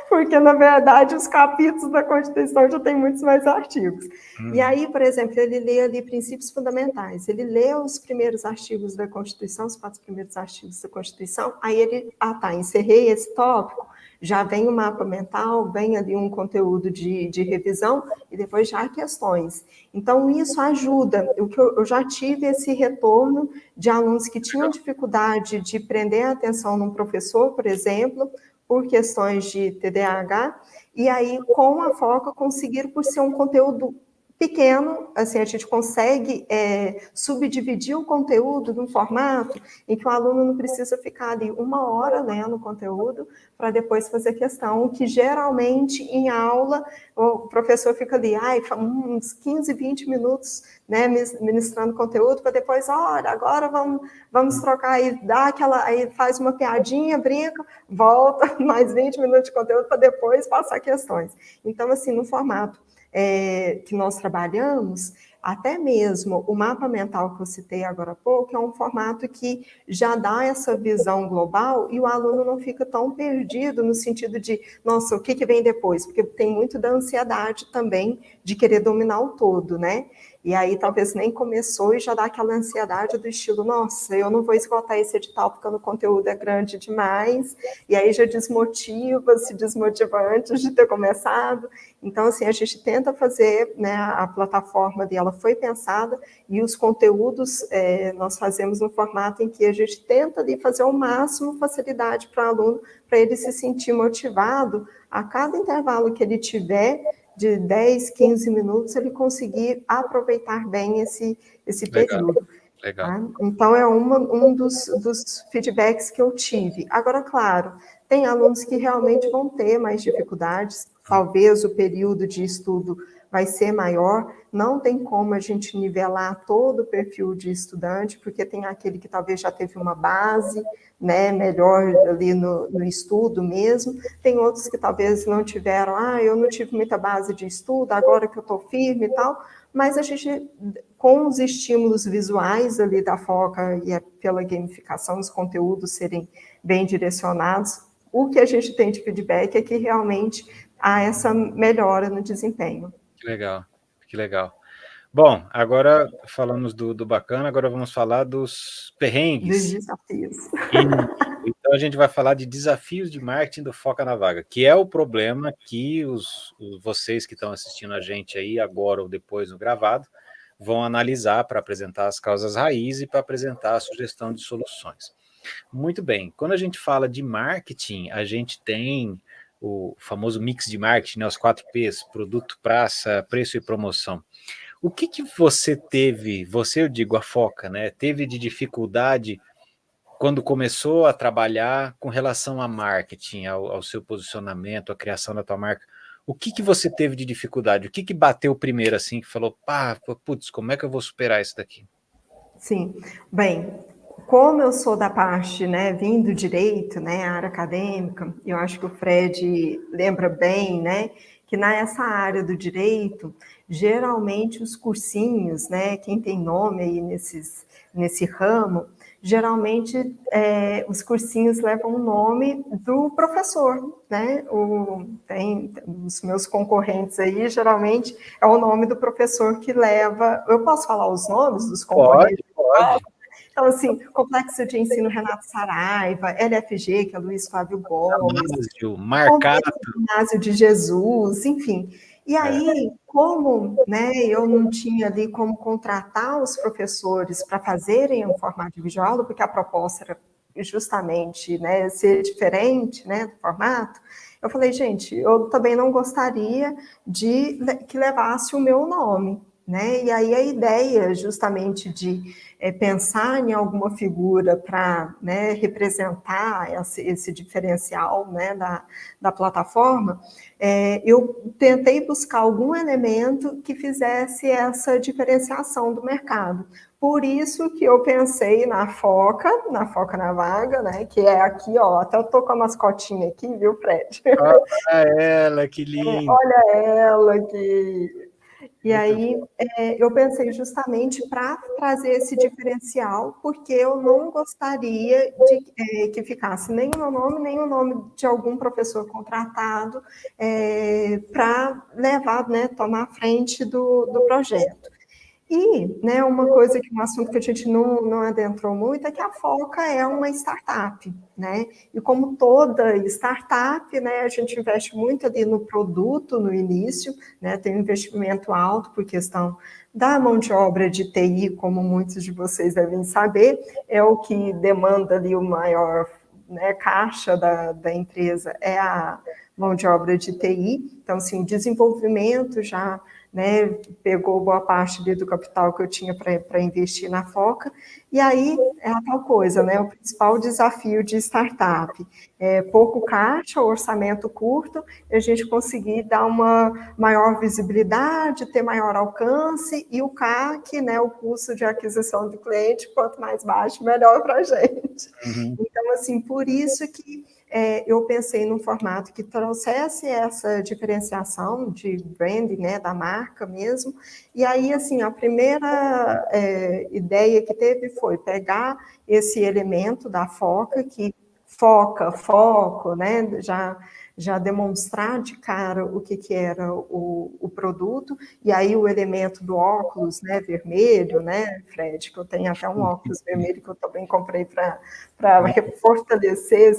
Porque, na verdade, os capítulos da Constituição já tem muitos mais artigos. E aí, por exemplo, ele lê ali princípios fundamentais, ele lê os primeiros artigos da Constituição, os 4 primeiros artigos da Constituição, aí ele, encerrei esse tópico, já vem o mapa mental, vem ali um conteúdo de revisão, e depois já questões. Então, isso ajuda. Eu já tive esse retorno de alunos que tinham dificuldade de prender a atenção num professor, por exemplo, por questões de TDAH, e aí, com a foca, conseguir, por ser um conteúdo pequeno, assim, a gente consegue subdividir o conteúdo num formato em que o aluno não precisa ficar ali 1 hora lendo o conteúdo para depois fazer questão, que geralmente em aula o professor fica ali, uns 15, 20 minutos, né, ministrando conteúdo, para depois, olha, agora vamos trocar aí, aí faz uma piadinha, brinca, volta, mais 20 minutos de conteúdo para depois passar questões. Então, assim, no formato que nós trabalhamos, até mesmo o mapa mental que eu citei agora há pouco, é um formato que já dá essa visão global e o aluno não fica tão perdido no sentido de, nossa, o que vem depois? Porque tem muito da ansiedade também de querer dominar o todo, né? E aí talvez nem começou e já dá aquela ansiedade do estilo, nossa, eu não vou esgotar esse edital porque o conteúdo é grande demais, e aí já se desmotiva antes de ter começado. Então, assim, a gente tenta fazer, né, a plataforma dela foi pensada e os conteúdos nós fazemos no formato em que a gente tenta ali fazer ao máximo facilidade para o aluno, para ele se sentir motivado a cada intervalo que ele tiver, de 10, 15 minutos, ele conseguir aproveitar bem esse período. Legal. Tá? Então, é um dos feedbacks que eu tive. Agora, claro, tem alunos que realmente vão ter mais dificuldades, talvez o período de estudo vai ser maior, não tem como a gente nivelar todo o perfil de estudante, porque tem aquele que talvez já teve uma base, né, melhor ali no estudo mesmo, tem outros que talvez não tiveram, eu não tive muita base de estudo, agora que eu estou firme e tal, mas a gente, com os estímulos visuais ali da Foca e pela gamificação, os conteúdos serem bem direcionados, o que a gente tem de feedback é que realmente há essa melhora no desempenho. Que legal. Bom, agora falamos do bacana, agora vamos falar dos perrengues. Dos desafios. Então a gente vai falar de desafios de marketing do Foca na Vaga, que é o problema que vocês que estão assistindo a gente aí agora ou depois no gravado vão analisar para apresentar as causas raiz e para apresentar a sugestão de soluções. Muito bem, quando a gente fala de marketing, a gente tem o famoso mix de marketing, né, os 4 P's, produto, praça, preço e promoção. O que você teve, eu digo a Foca, né, teve de dificuldade quando começou a trabalhar com relação a marketing, ao seu posicionamento, à criação da tua marca? O que você teve de dificuldade? O que bateu primeiro assim, que falou, putz, como é que eu vou superar isso daqui? Sim, bem, como eu sou da parte, né, vim do direito, né, a área acadêmica, eu acho que o Fred lembra bem, né, que nessa área do direito, geralmente os cursinhos, né, quem tem nome aí nesse ramo, geralmente os cursinhos levam o nome do professor, né, tem os meus concorrentes aí, geralmente é o nome do professor que leva, eu posso falar os nomes dos concorrentes? Pode. Então, assim, Complexo de Ensino Renato Saraiva, LFG, que é Luiz Flávio Gomes, Ginásio de Jesus, enfim. E aí, como, né, eu não tinha ali como contratar os professores para fazerem um formato de videoaula, porque a proposta era justamente, né, ser diferente, né, do formato, eu falei, gente, eu também não gostaria de que levasse o meu nome, né? E aí a ideia justamente de pensar em alguma figura para, né, representar esse diferencial, né, da plataforma, eu tentei buscar algum elemento que fizesse essa diferenciação do mercado. Por isso que eu pensei na Foca na Vaga, né, que é aqui, ó, até eu tô com a mascotinha aqui, viu, Fred? Olha ela, que linda! Olha ela aqui! E aí eu pensei justamente para trazer esse diferencial, porque eu não gostaria de que ficasse nem o meu nome, nem o nome de algum professor contratado para levar, né, tomar a frente do projeto. E, né, um assunto que a gente não adentrou muito é que a Foca é uma startup, né? E como toda startup, né, a gente investe muito ali no produto no início, né? Tem um investimento alto por questão da mão de obra de TI, como muitos de vocês devem saber, é o que demanda ali o maior, né, caixa da empresa, é a mão de obra de TI. Então, assim, o desenvolvimento já, né, pegou boa parte do capital que eu tinha para investir na Foca, e aí é a tal coisa, né, o principal desafio de startup, pouco caixa, orçamento curto, e a gente conseguir dar uma maior visibilidade, ter maior alcance, e o CAC, né, o custo de aquisição do cliente, quanto mais baixo, melhor para a gente. Uhum. Então, assim, por isso que eu pensei num formato que trouxesse essa diferenciação de branding, né, da marca mesmo. E aí, assim, a primeira ideia que teve foi pegar esse elemento da Foca, que foco, né, já demonstrar de cara o que era o produto, e aí o elemento do óculos, né, vermelho, né, Fred, que eu tenho até um óculos vermelho que eu também comprei para fortalecer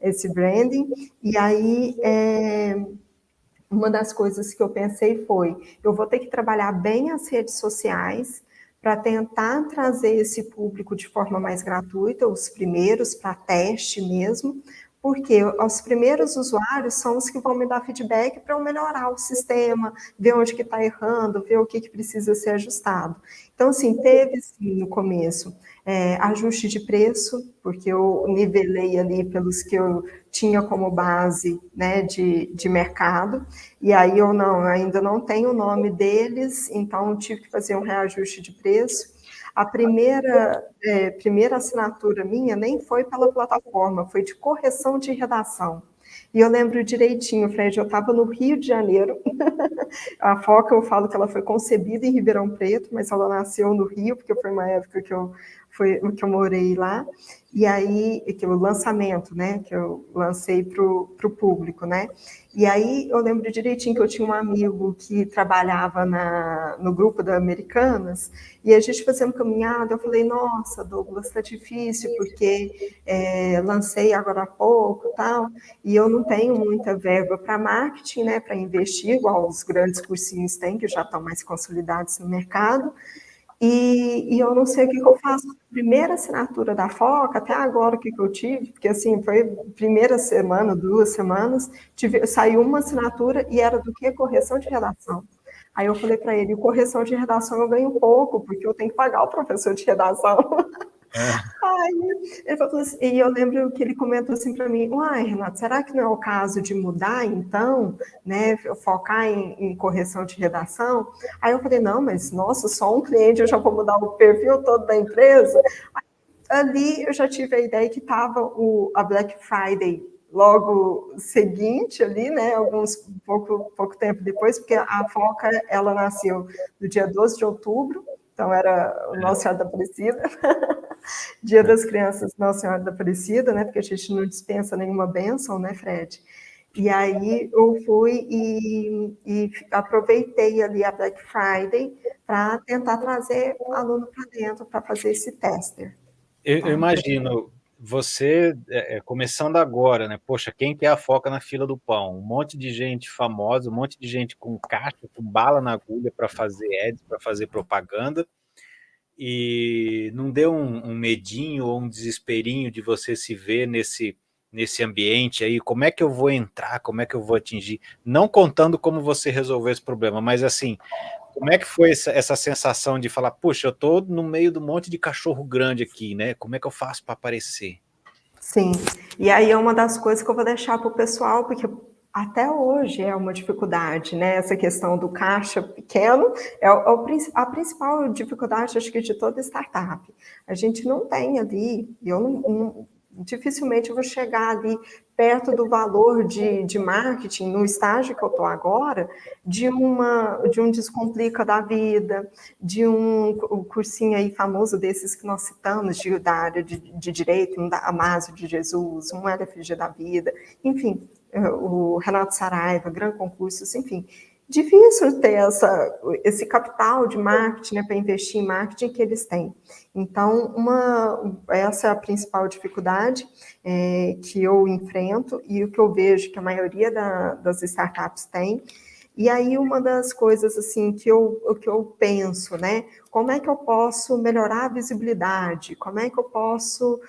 esse branding, e aí uma das coisas que eu pensei foi, eu vou ter que trabalhar bem as redes sociais para tentar trazer esse público de forma mais gratuita, os primeiros, para teste mesmo, porque os primeiros usuários são os que vão me dar feedback para eu melhorar o sistema, ver onde que está errando, ver o que precisa ser ajustado. Então, assim, teve, sim, no começo, ajuste de preço, porque eu nivelei ali pelos que eu tinha como base, né, de mercado, e aí eu ainda não tenho o nome deles, então tive que fazer um reajuste de preço. A primeira assinatura minha nem foi pela plataforma, foi de correção de redação. E eu lembro direitinho, Fred, eu estava no Rio de Janeiro. A Foca, eu falo que ela foi concebida em Ribeirão Preto, mas ela nasceu no Rio, porque foi uma época que eu morei lá. E aí, que o lançamento, né, que eu lancei para o público, né? E aí eu lembro direitinho que eu tinha um amigo que trabalhava no grupo da Americanas, e a gente fazia uma caminhada, eu falei, nossa, Douglas, está difícil, porque lancei agora há pouco e tal, e eu não tenho muita verba para marketing, né, para investir, igual os grandes cursinhos têm, que já estão mais consolidados no mercado, e eu não sei o que eu faço. Primeira assinatura da Foca, até agora o que eu tive, porque assim, foi primeira semana, 2 semanas, saiu uma assinatura e era do que? Correção de redação. Aí eu falei para ele, correção de redação eu ganho pouco, porque eu tenho que pagar o professor de redação. Aí ele falou assim, e eu lembro que ele comentou assim para mim, uai, Renato, será que não é o caso de mudar, então, né, focar em correção de redação? Aí eu falei, não, mas, nossa, só um cliente, eu já vou mudar o perfil todo da empresa? Ali eu já tive a ideia que estava a Black Friday logo seguinte ali, né, pouco tempo depois, porque a Foca, ela nasceu no dia 12 de outubro, então era o Nossa Senhora da Aparecida, Dia das Crianças Nossa Senhora da Aparecida, né, porque a gente não dispensa nenhuma bênção, né, Fred? E aí eu fui e aproveitei ali a Black Friday para tentar trazer aluno para dentro para fazer esse tester. Eu imagino você começando agora, né? Poxa, quem quer a Foca na fila do pão? Um monte de gente famosa, um monte de gente com caixa, com bala na agulha para fazer ads, para fazer propaganda. E não deu um medinho ou um desesperinho de você se ver nesse ambiente aí? Como é que eu vou entrar? Como é que eu vou atingir? Não contando como você resolveu esse problema, mas assim, como é que foi essa sensação de falar, puxa, eu tô no meio de um monte de cachorro grande aqui, né? Como é que eu faço para aparecer? Sim, e aí é uma das coisas que eu vou deixar para o pessoal, porque até hoje é uma dificuldade, né? Essa questão do caixa pequeno a principal dificuldade, acho que, de toda startup. A gente não tem ali, dificilmente eu vou chegar ali perto do valor de marketing, no estágio que eu estou agora, de um Descomplica da vida, de um cursinho aí famoso desses que nós citamos, da área de direito, um da Amásio de Jesus, um LFG da vida, enfim, o Renato Saraiva, Gran Concursos, enfim. Difícil ter esse capital de marketing, né, para investir em marketing que eles têm. Então, essa é a principal dificuldade que eu enfrento e o que eu vejo que a maioria das startups tem. E aí, uma das coisas assim que eu penso, né? Como é que eu posso melhorar a visibilidade? Como é que eu posso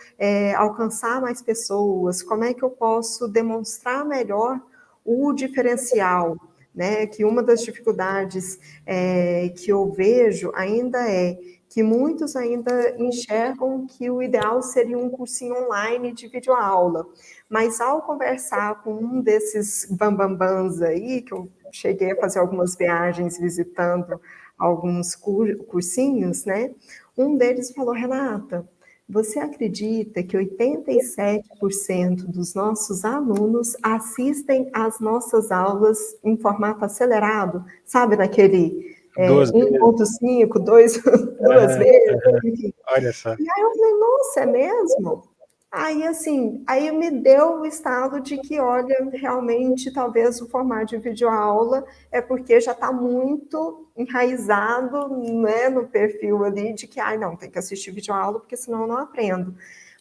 alcançar mais pessoas? Como é que eu posso demonstrar melhor o diferencial? Né, que uma das dificuldades que eu vejo ainda é que muitos ainda enxergam que o ideal seria um cursinho online de videoaula, mas ao conversar com um desses bambambãs aí, que eu cheguei a fazer algumas viagens visitando alguns cursinhos, né, um deles falou, Renata, você acredita que 87% dos nossos alunos assistem às nossas aulas em formato acelerado? Sabe, naquele 1.5, duas vezes, enfim. Olha só. E aí eu falei, nossa, é mesmo? Aí, assim, aí me deu o estado de que, olha, realmente, talvez o formato de videoaula é porque já está muito enraizado, né, no perfil ali de que, não, tem que assistir videoaula porque senão eu não aprendo.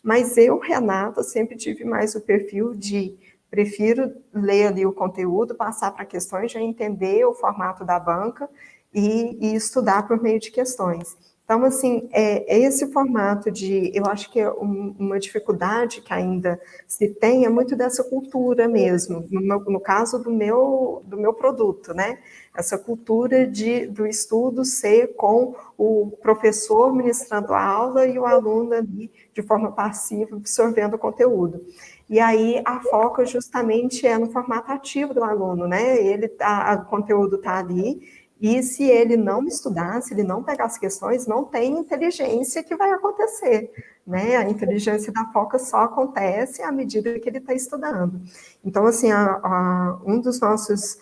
Mas eu, Renata, sempre tive mais o perfil de prefiro ler ali o conteúdo, passar para questões, já entender o formato da banca e estudar por meio de questões. Então, assim, esse formato eu acho que é uma dificuldade que ainda se tem, é muito dessa cultura mesmo, no caso do meu produto, né? Essa cultura do estudo ser com o professor ministrando a aula e o aluno ali de forma passiva absorvendo o conteúdo. E aí a foca justamente é no formato ativo do aluno, né? O conteúdo está ali, e se ele não estudar, se ele não pegar as questões, não tem inteligência que vai acontecer, né? A inteligência da foca só acontece à medida que ele está estudando. Então, assim, um dos nossos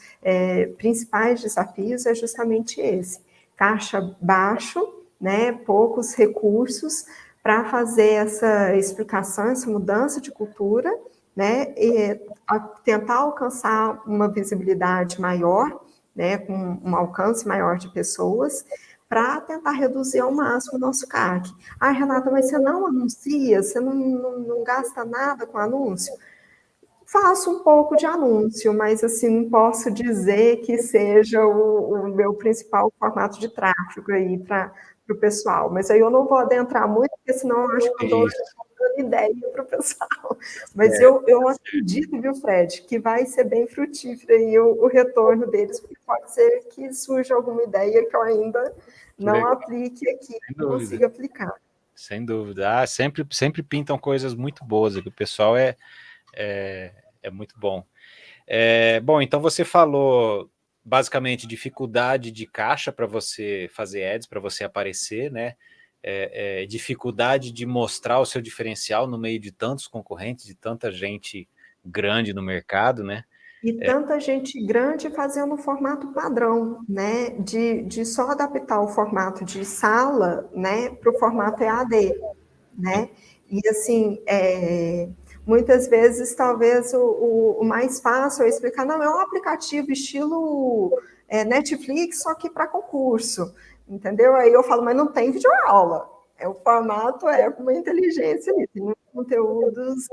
principais desafios é justamente esse: caixa baixo, né? Poucos recursos para fazer essa explicação, essa mudança de cultura, né? E tentar alcançar uma visibilidade maior, né, com um alcance maior de pessoas, para tentar reduzir ao máximo o nosso CAC. Ah, Renata, mas você não anuncia, você não gasta nada com anúncio? Faço um pouco de anúncio, mas assim, não posso dizer que seja o meu principal formato de tráfego aí para o pessoal. Mas aí eu não vou adentrar muito, porque senão eu acho que eu dou dando ideia para o pessoal. Mas eu acredito, viu, Fred, que vai ser bem frutífero aí o retorno deles, porque pode ser que surja alguma ideia que eu ainda não aplique aqui, não consiga aplicar. Sem dúvida. Sempre pintam coisas muito boas aqui. O pessoal é muito bom. Bom, então você falou basicamente dificuldade de caixa para você fazer ads, para você aparecer, né? Dificuldade de mostrar o seu diferencial no meio de tantos concorrentes, de tanta gente grande no mercado, né? E tanta gente grande fazendo o formato padrão, né? De só adaptar o formato de sala, né, para o formato EAD, né? E assim, muitas vezes, talvez o mais fácil é explicar, não, é um aplicativo estilo Netflix, só que para concurso, entendeu? Aí eu falo, mas não tem videoaula. O formato com uma inteligência ali, tem conteúdos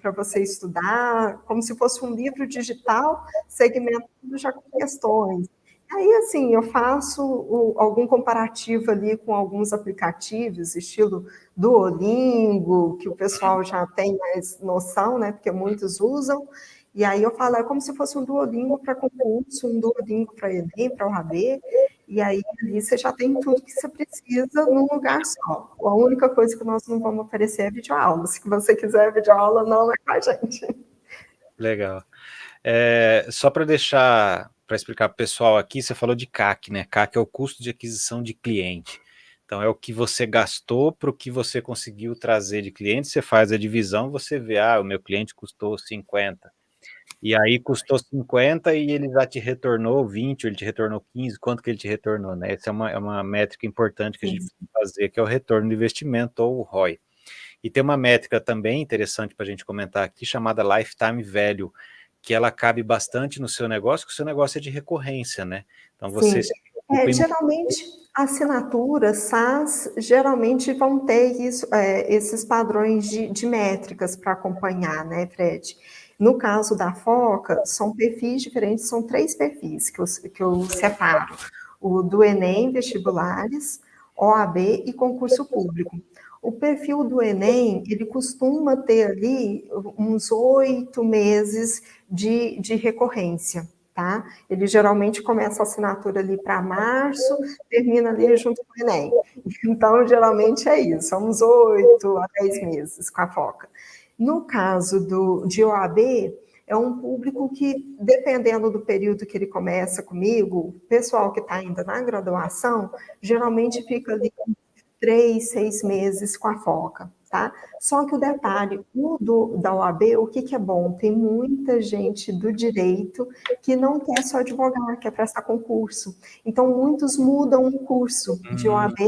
para você estudar, como se fosse um livro digital segmentado já com questões. Aí, assim, eu faço algum comparativo ali com alguns aplicativos, estilo Duolingo, que o pessoal já tem mais noção, né? Porque muitos usam. E aí eu falo, é como se fosse um Duolingo para concurso, um Duolingo para Enem, para OAB. E aí ali você já tem tudo que você precisa num lugar só. A única coisa que nós não vamos oferecer é videoaula. Se você quiser videoaula, não é com a gente. Legal. Só para explicar para o pessoal aqui, você falou de CAC, né? CAC é o custo de aquisição de cliente. Então, é o que você gastou para o que você conseguiu trazer de cliente. Você faz a divisão, você vê, o meu cliente custou 50. E aí custou 50 e ele já te retornou 20, ou ele te retornou 15, quanto que ele te retornou, né? Essa é uma métrica importante que a gente precisa fazer, que é o retorno do investimento, ou o ROI. E tem uma métrica também interessante para a gente comentar aqui, chamada Lifetime Value, que ela cabe bastante no seu negócio, que o seu negócio é de recorrência, né? Então você se preocupa geralmente, assinaturas SaaS geralmente vão ter esses padrões de métricas para acompanhar, né, Fred? No caso da Foca, são perfis diferentes, são 3 perfis que eu separo: o do Enem, vestibulares, OAB e concurso público. O perfil do Enem, ele costuma ter ali uns 8 meses de recorrência, tá? Ele geralmente começa a assinatura ali para março, termina ali junto com o Enem. Então, geralmente é isso, são uns 8 a 10 meses com a Foca. No caso de OAB, é um público que, dependendo do período que ele começa comigo, o pessoal que está ainda na graduação, geralmente fica ali 3, 6 meses com a Foca, tá? Só que o detalhe, da OAB, o que é bom? Tem muita gente do direito que não quer só advogar, quer prestar concurso. Então, muitos mudam o curso de OAB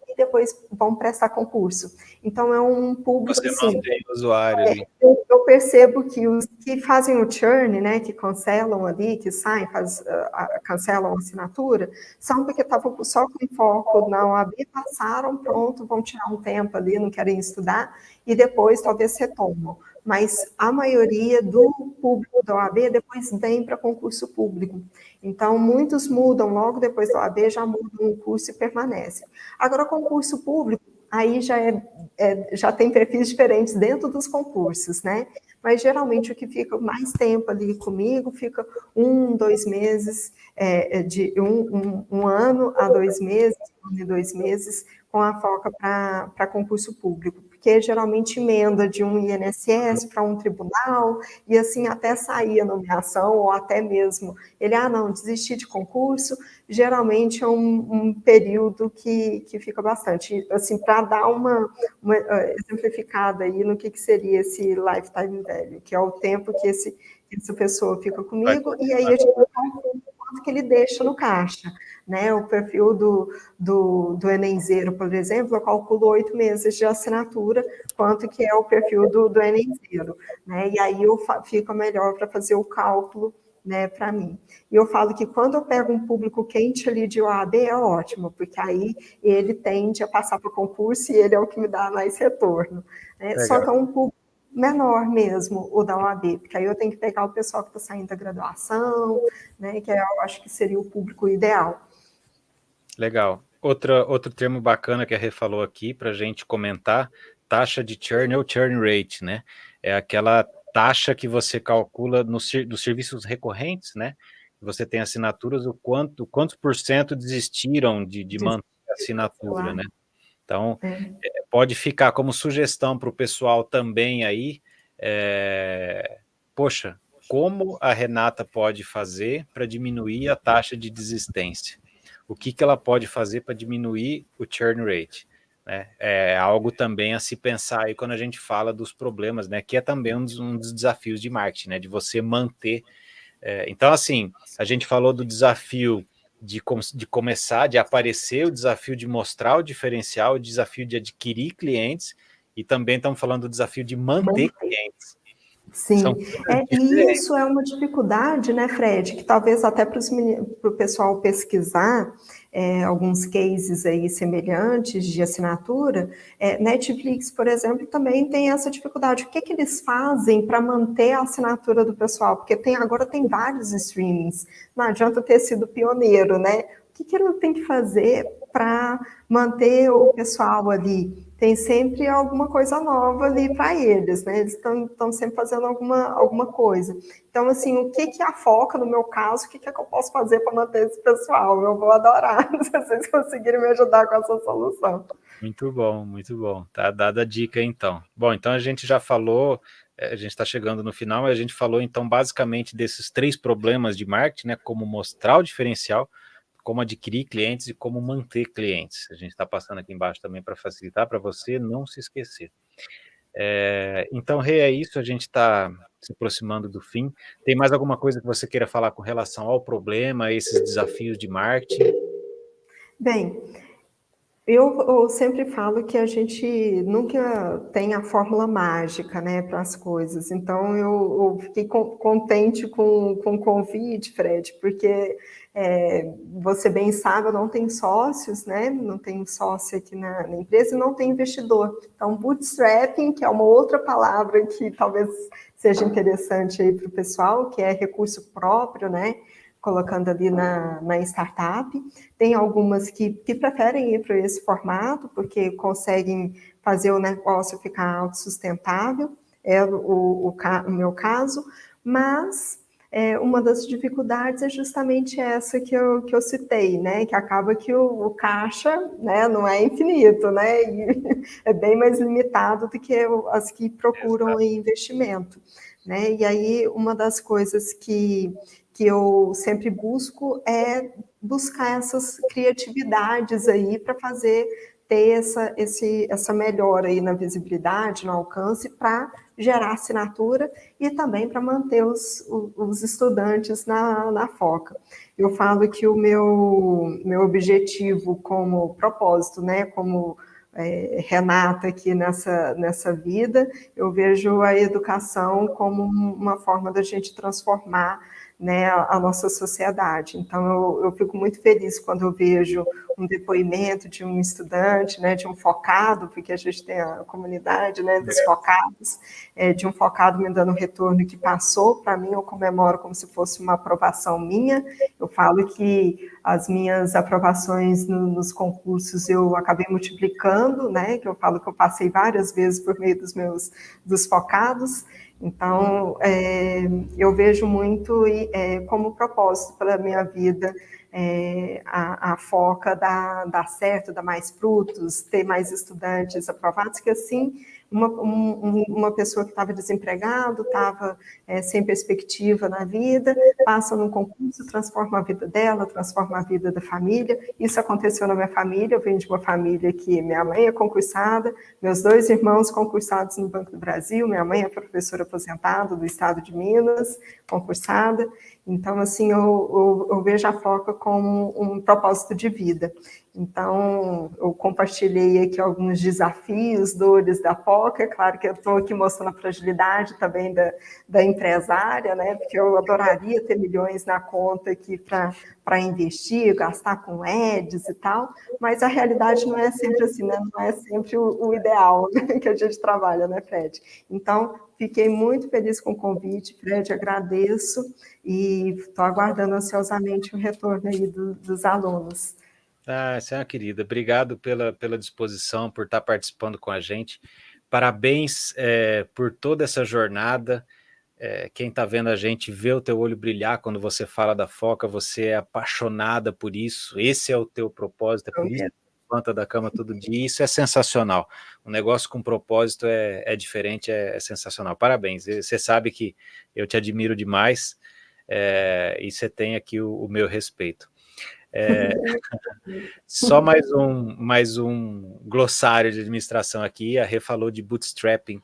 e depois vão prestar concurso. Então, é um público, você assim... mantém o usuário ali. Eu percebo que os que fazem o churn, né, que cancelam ali, que saem, cancelam a assinatura, são porque estavam só com foco na OAB, passaram, pronto, vão tirar um tempo ali, não querem estudar, e depois talvez retomam. mas a maioria do público da OAB depois vem para concurso público. Então, muitos mudam logo depois da OAB, já mudam o curso e permanecem. Agora, concurso público, aí já tem perfis diferentes dentro dos concursos, né? Mas geralmente o que fica mais tempo ali comigo fica 2 meses, de um ano a 2 meses, 1 e 2 meses, com a foca para concurso público, porque geralmente emenda de um INSS para um tribunal, e assim até sair a nomeação, ou até mesmo ele, não, desistir de concurso, geralmente é um período que fica bastante, assim, para dar uma exemplificada aí no que seria esse lifetime value, que é o tempo que essa pessoa fica comigo, e aí a gente calcula quanto que ele deixa no caixa, né? O perfil do Enemzeiro, por exemplo, eu calculo 8 meses de assinatura, quanto que é o perfil do Enemzeiro, né? E aí fica melhor para fazer o cálculo, né, para mim. E eu falo que quando eu pego um público quente ali de OAB, é ótimo, porque aí ele tende a passar para o concurso e ele é o que me dá mais retorno, né? Só que é um público menor mesmo, o da OAB, porque aí eu tenho que pegar o pessoal que está saindo da graduação, né, que eu acho que seria o público ideal. Legal. Outro termo bacana que a Rê falou aqui para a gente comentar, taxa de churn ou churn rate, né? É aquela taxa que você calcula dos serviços recorrentes, né? Você tem assinaturas, quantos por cento desistiram de manter a assinatura, né? Então, pode ficar como sugestão para o pessoal também aí, poxa, como a Renata pode fazer para diminuir a taxa de desistência? O que ela pode fazer para diminuir o churn rate? Né? É algo também a se pensar aí quando a gente fala dos problemas, né? Que é também um dos desafios de marketing, né? De você manter. Então, assim, a gente falou do desafio de começar, de aparecer, o desafio de mostrar o diferencial, o desafio de adquirir clientes, e também estamos falando do desafio de manter clientes. Sim, e isso é uma dificuldade, né, Fred, que talvez até para o pessoal pesquisar alguns cases aí semelhantes de assinatura, Netflix, por exemplo, também tem essa dificuldade. O que eles fazem para manter a assinatura do pessoal? Porque agora tem vários streamings, não adianta ter sido pioneiro, né? O que ele tem que fazer para manter o pessoal ali? Tem sempre alguma coisa nova ali para eles, né? Eles estão sempre fazendo alguma coisa. Então, assim, o que a Foca, no meu caso, o que eu posso fazer para manter esse pessoal? Eu vou adorar se vocês conseguirem me ajudar com essa solução. Muito bom, muito bom. Tá dada a dica, então. Bom, então a gente já falou, a gente está chegando no final, mas a gente falou, então, basicamente desses 3 problemas de marketing, né? Como mostrar o diferencial, como adquirir clientes e como manter clientes. A gente está passando aqui embaixo também para facilitar para você não se esquecer. Então, Rê, é isso, a gente está se aproximando do fim. Tem mais alguma coisa que você queira falar com relação ao problema, a esses desafios de marketing? Bem, eu sempre falo que a gente nunca tem a fórmula mágica, né, para as coisas. Então, eu fiquei contente com o convite, Fred, porque você bem sabe, eu não tenho sócios, né, não tenho sócio aqui na empresa e não tenho investidor. Então, bootstrapping, que é uma outra palavra que talvez seja interessante aí para o pessoal, que é recurso próprio, né, colocando ali na startup. Tem algumas que preferem ir para esse formato, porque conseguem fazer o negócio ficar autossustentável, é o meu caso, mas uma das dificuldades é justamente essa que eu citei, né? Que acaba que o caixa, né, não é infinito, né? E é bem mais limitado do que as que procuram investimento, né? E aí, uma das coisas que eu sempre busco é buscar essas criatividades aí para ter essa melhora aí na visibilidade, no alcance, para gerar assinatura e também para manter os estudantes na Foca. Eu falo que o meu objetivo como propósito, né, como Renata aqui nessa vida, eu vejo a educação como uma forma da gente transformar né, a nossa sociedade. Então, eu fico muito feliz quando eu vejo um depoimento de um estudante, né, de um focado, porque a gente tem a comunidade, né, dos focados, de um focado me dando um retorno que passou para mim, eu comemoro como se fosse uma aprovação minha. Eu falo que as minhas aprovações nos concursos eu acabei multiplicando, né, que eu falo que eu passei várias vezes por meio dos focados. Então, eu vejo muito como propósito para a minha vida a foca dar certo, dar mais frutos, ter mais estudantes aprovados, que assim, uma pessoa que estava desempregado, estava sem perspectiva na vida, passa num concurso, transforma a vida dela, transforma a vida da família. Isso aconteceu na minha família, eu venho de uma família que minha mãe é concursada, meus 2 irmãos concursados no Banco do Brasil, minha mãe é professora aposentada do estado de Minas, concursada. Então, assim, eu vejo a FOCA como um propósito de vida. Então, eu compartilhei aqui alguns desafios, dores da FOCA. É claro que eu estou aqui mostrando a fragilidade também da empresária, né? Porque eu adoraria ter milhões na conta aqui para investir, gastar com ads e tal, mas a realidade não é sempre assim, né? Não é sempre o ideal, né, que a gente trabalha, né, Fred? Então, fiquei muito feliz com o convite, Fred, agradeço e estou aguardando ansiosamente o retorno aí dos alunos. Você é uma querida. Obrigado pela disposição, por estar participando com a gente. Parabéns por toda essa jornada. Quem está vendo a gente vê o teu olho brilhar quando você fala da FOCA, você é apaixonada por isso, esse é o teu propósito, é por isso que você levanta da cama todo dia, isso é sensacional. Um negócio com propósito é diferente, é sensacional. Parabéns, você sabe que eu te admiro demais, e você tem aqui o meu respeito. Só mais um glossário de administração aqui. A Rê falou de bootstrapping.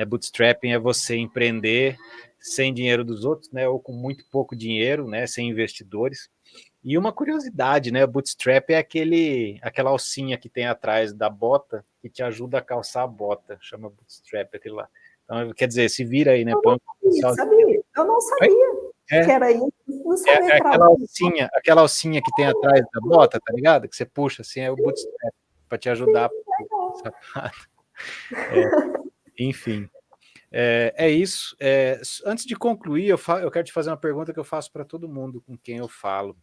Bootstrapping é você empreender sem dinheiro dos outros, né, ou com muito pouco dinheiro, né, sem investidores. E uma curiosidade, né, bootstrap é aquela alcinha que tem atrás da bota que te ajuda a calçar a bota, chama bootstrap aquele lá. Então, quer dizer, se vira aí, né? Eu não sabia que era isso. Não sabia aquela alcinha que tem atrás da bota, tá ligado? Que você puxa assim, é o bootstrap, para te ajudar. Enfim, é isso. Antes de concluir, eu quero te fazer uma pergunta que eu faço para todo mundo com quem eu falo.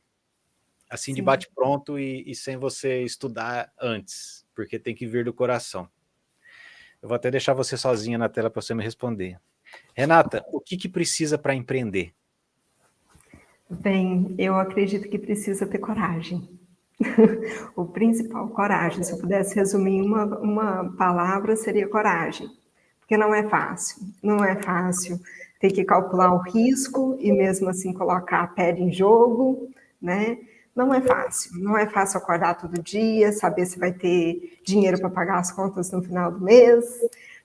Assim, de bate-pronto e sem você estudar antes, porque tem que vir do coração. Eu vou até deixar você sozinha na tela para você me responder. Renata, o que precisa para empreender? Bem, eu acredito que precisa ter coragem. O principal, coragem. Se eu pudesse resumir em uma palavra, seria coragem. Porque não é fácil. Não é fácil ter que calcular o risco e mesmo assim colocar a pele em jogo, né? Não é fácil. Não é fácil acordar todo dia, saber se vai ter dinheiro para pagar as contas no final do mês,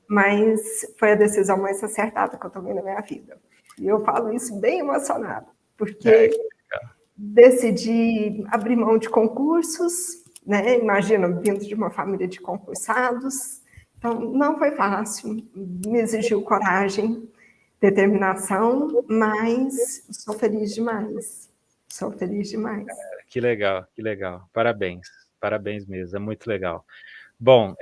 mas foi a decisão mais acertada que eu tomei na minha vida. E eu falo isso bem emocionada, porque decidi abrir mão de concursos, né? Imagina, vindo de uma família de concursados. Então, não foi fácil, me exigiu coragem, determinação, mas sou feliz demais. Sou feliz demais. Que legal, que legal. Parabéns, parabéns mesmo, é muito legal. Bom,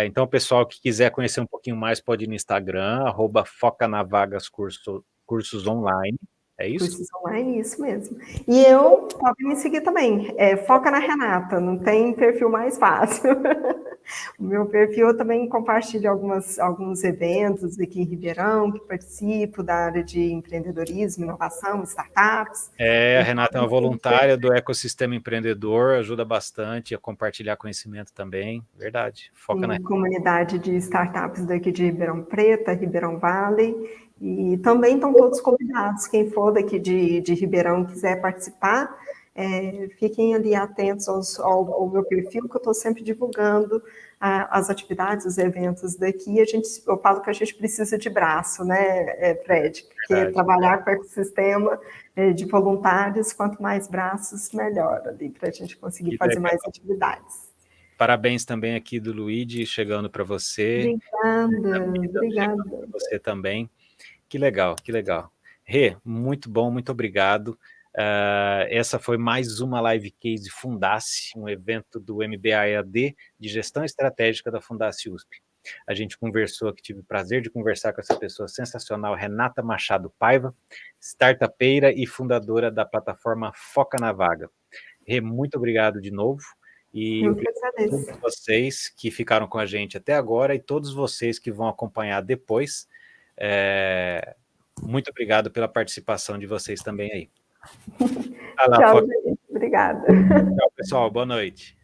então o pessoal que quiser conhecer um pouquinho mais pode ir no Instagram, @focanavagas cursos online, é isso? Cursos online, isso mesmo. E eu pode me seguir também, Foca na Renata, não tem perfil mais fácil. O meu perfil eu também compartilho alguns eventos aqui em Ribeirão, que participo da área de empreendedorismo, inovação, startups. A Renata é uma voluntária do ecossistema empreendedor, ajuda bastante a compartilhar conhecimento também, verdade. Foca na comunidade de startups daqui de Ribeirão Preto, Ribeirão Valley, e também estão todos convidados, quem for daqui de Ribeirão quiser participar, fiquem ali atentos ao meu perfil, que eu estou sempre divulgando as atividades, os eventos daqui. Eu falo que a gente precisa de braço, né, Fred? Porque trabalhar com o ecossistema de voluntários, quanto mais braços, melhor ali, para a gente conseguir fazer mais atividades. Parabéns também aqui do Luigi, chegando para você. Obrigada. Para você também. Que legal, que legal. Rê, muito bom, muito obrigado. Essa foi mais uma Live Case Fundace, um evento do MBA EAD de Gestão Estratégica da Fundace USP. A gente conversou aqui, tive o prazer de conversar com essa pessoa sensacional, Renata Machado Paiva, startupeira e fundadora da plataforma Foca na Vaga. Rê, muito obrigado de novo. E Eu que agradeço. todos vocês que ficaram com a gente até agora e todos vocês que vão acompanhar depois, muito obrigado pela participação de vocês também aí. Tchau, gente. Obrigada. Tchau, pessoal. Boa noite.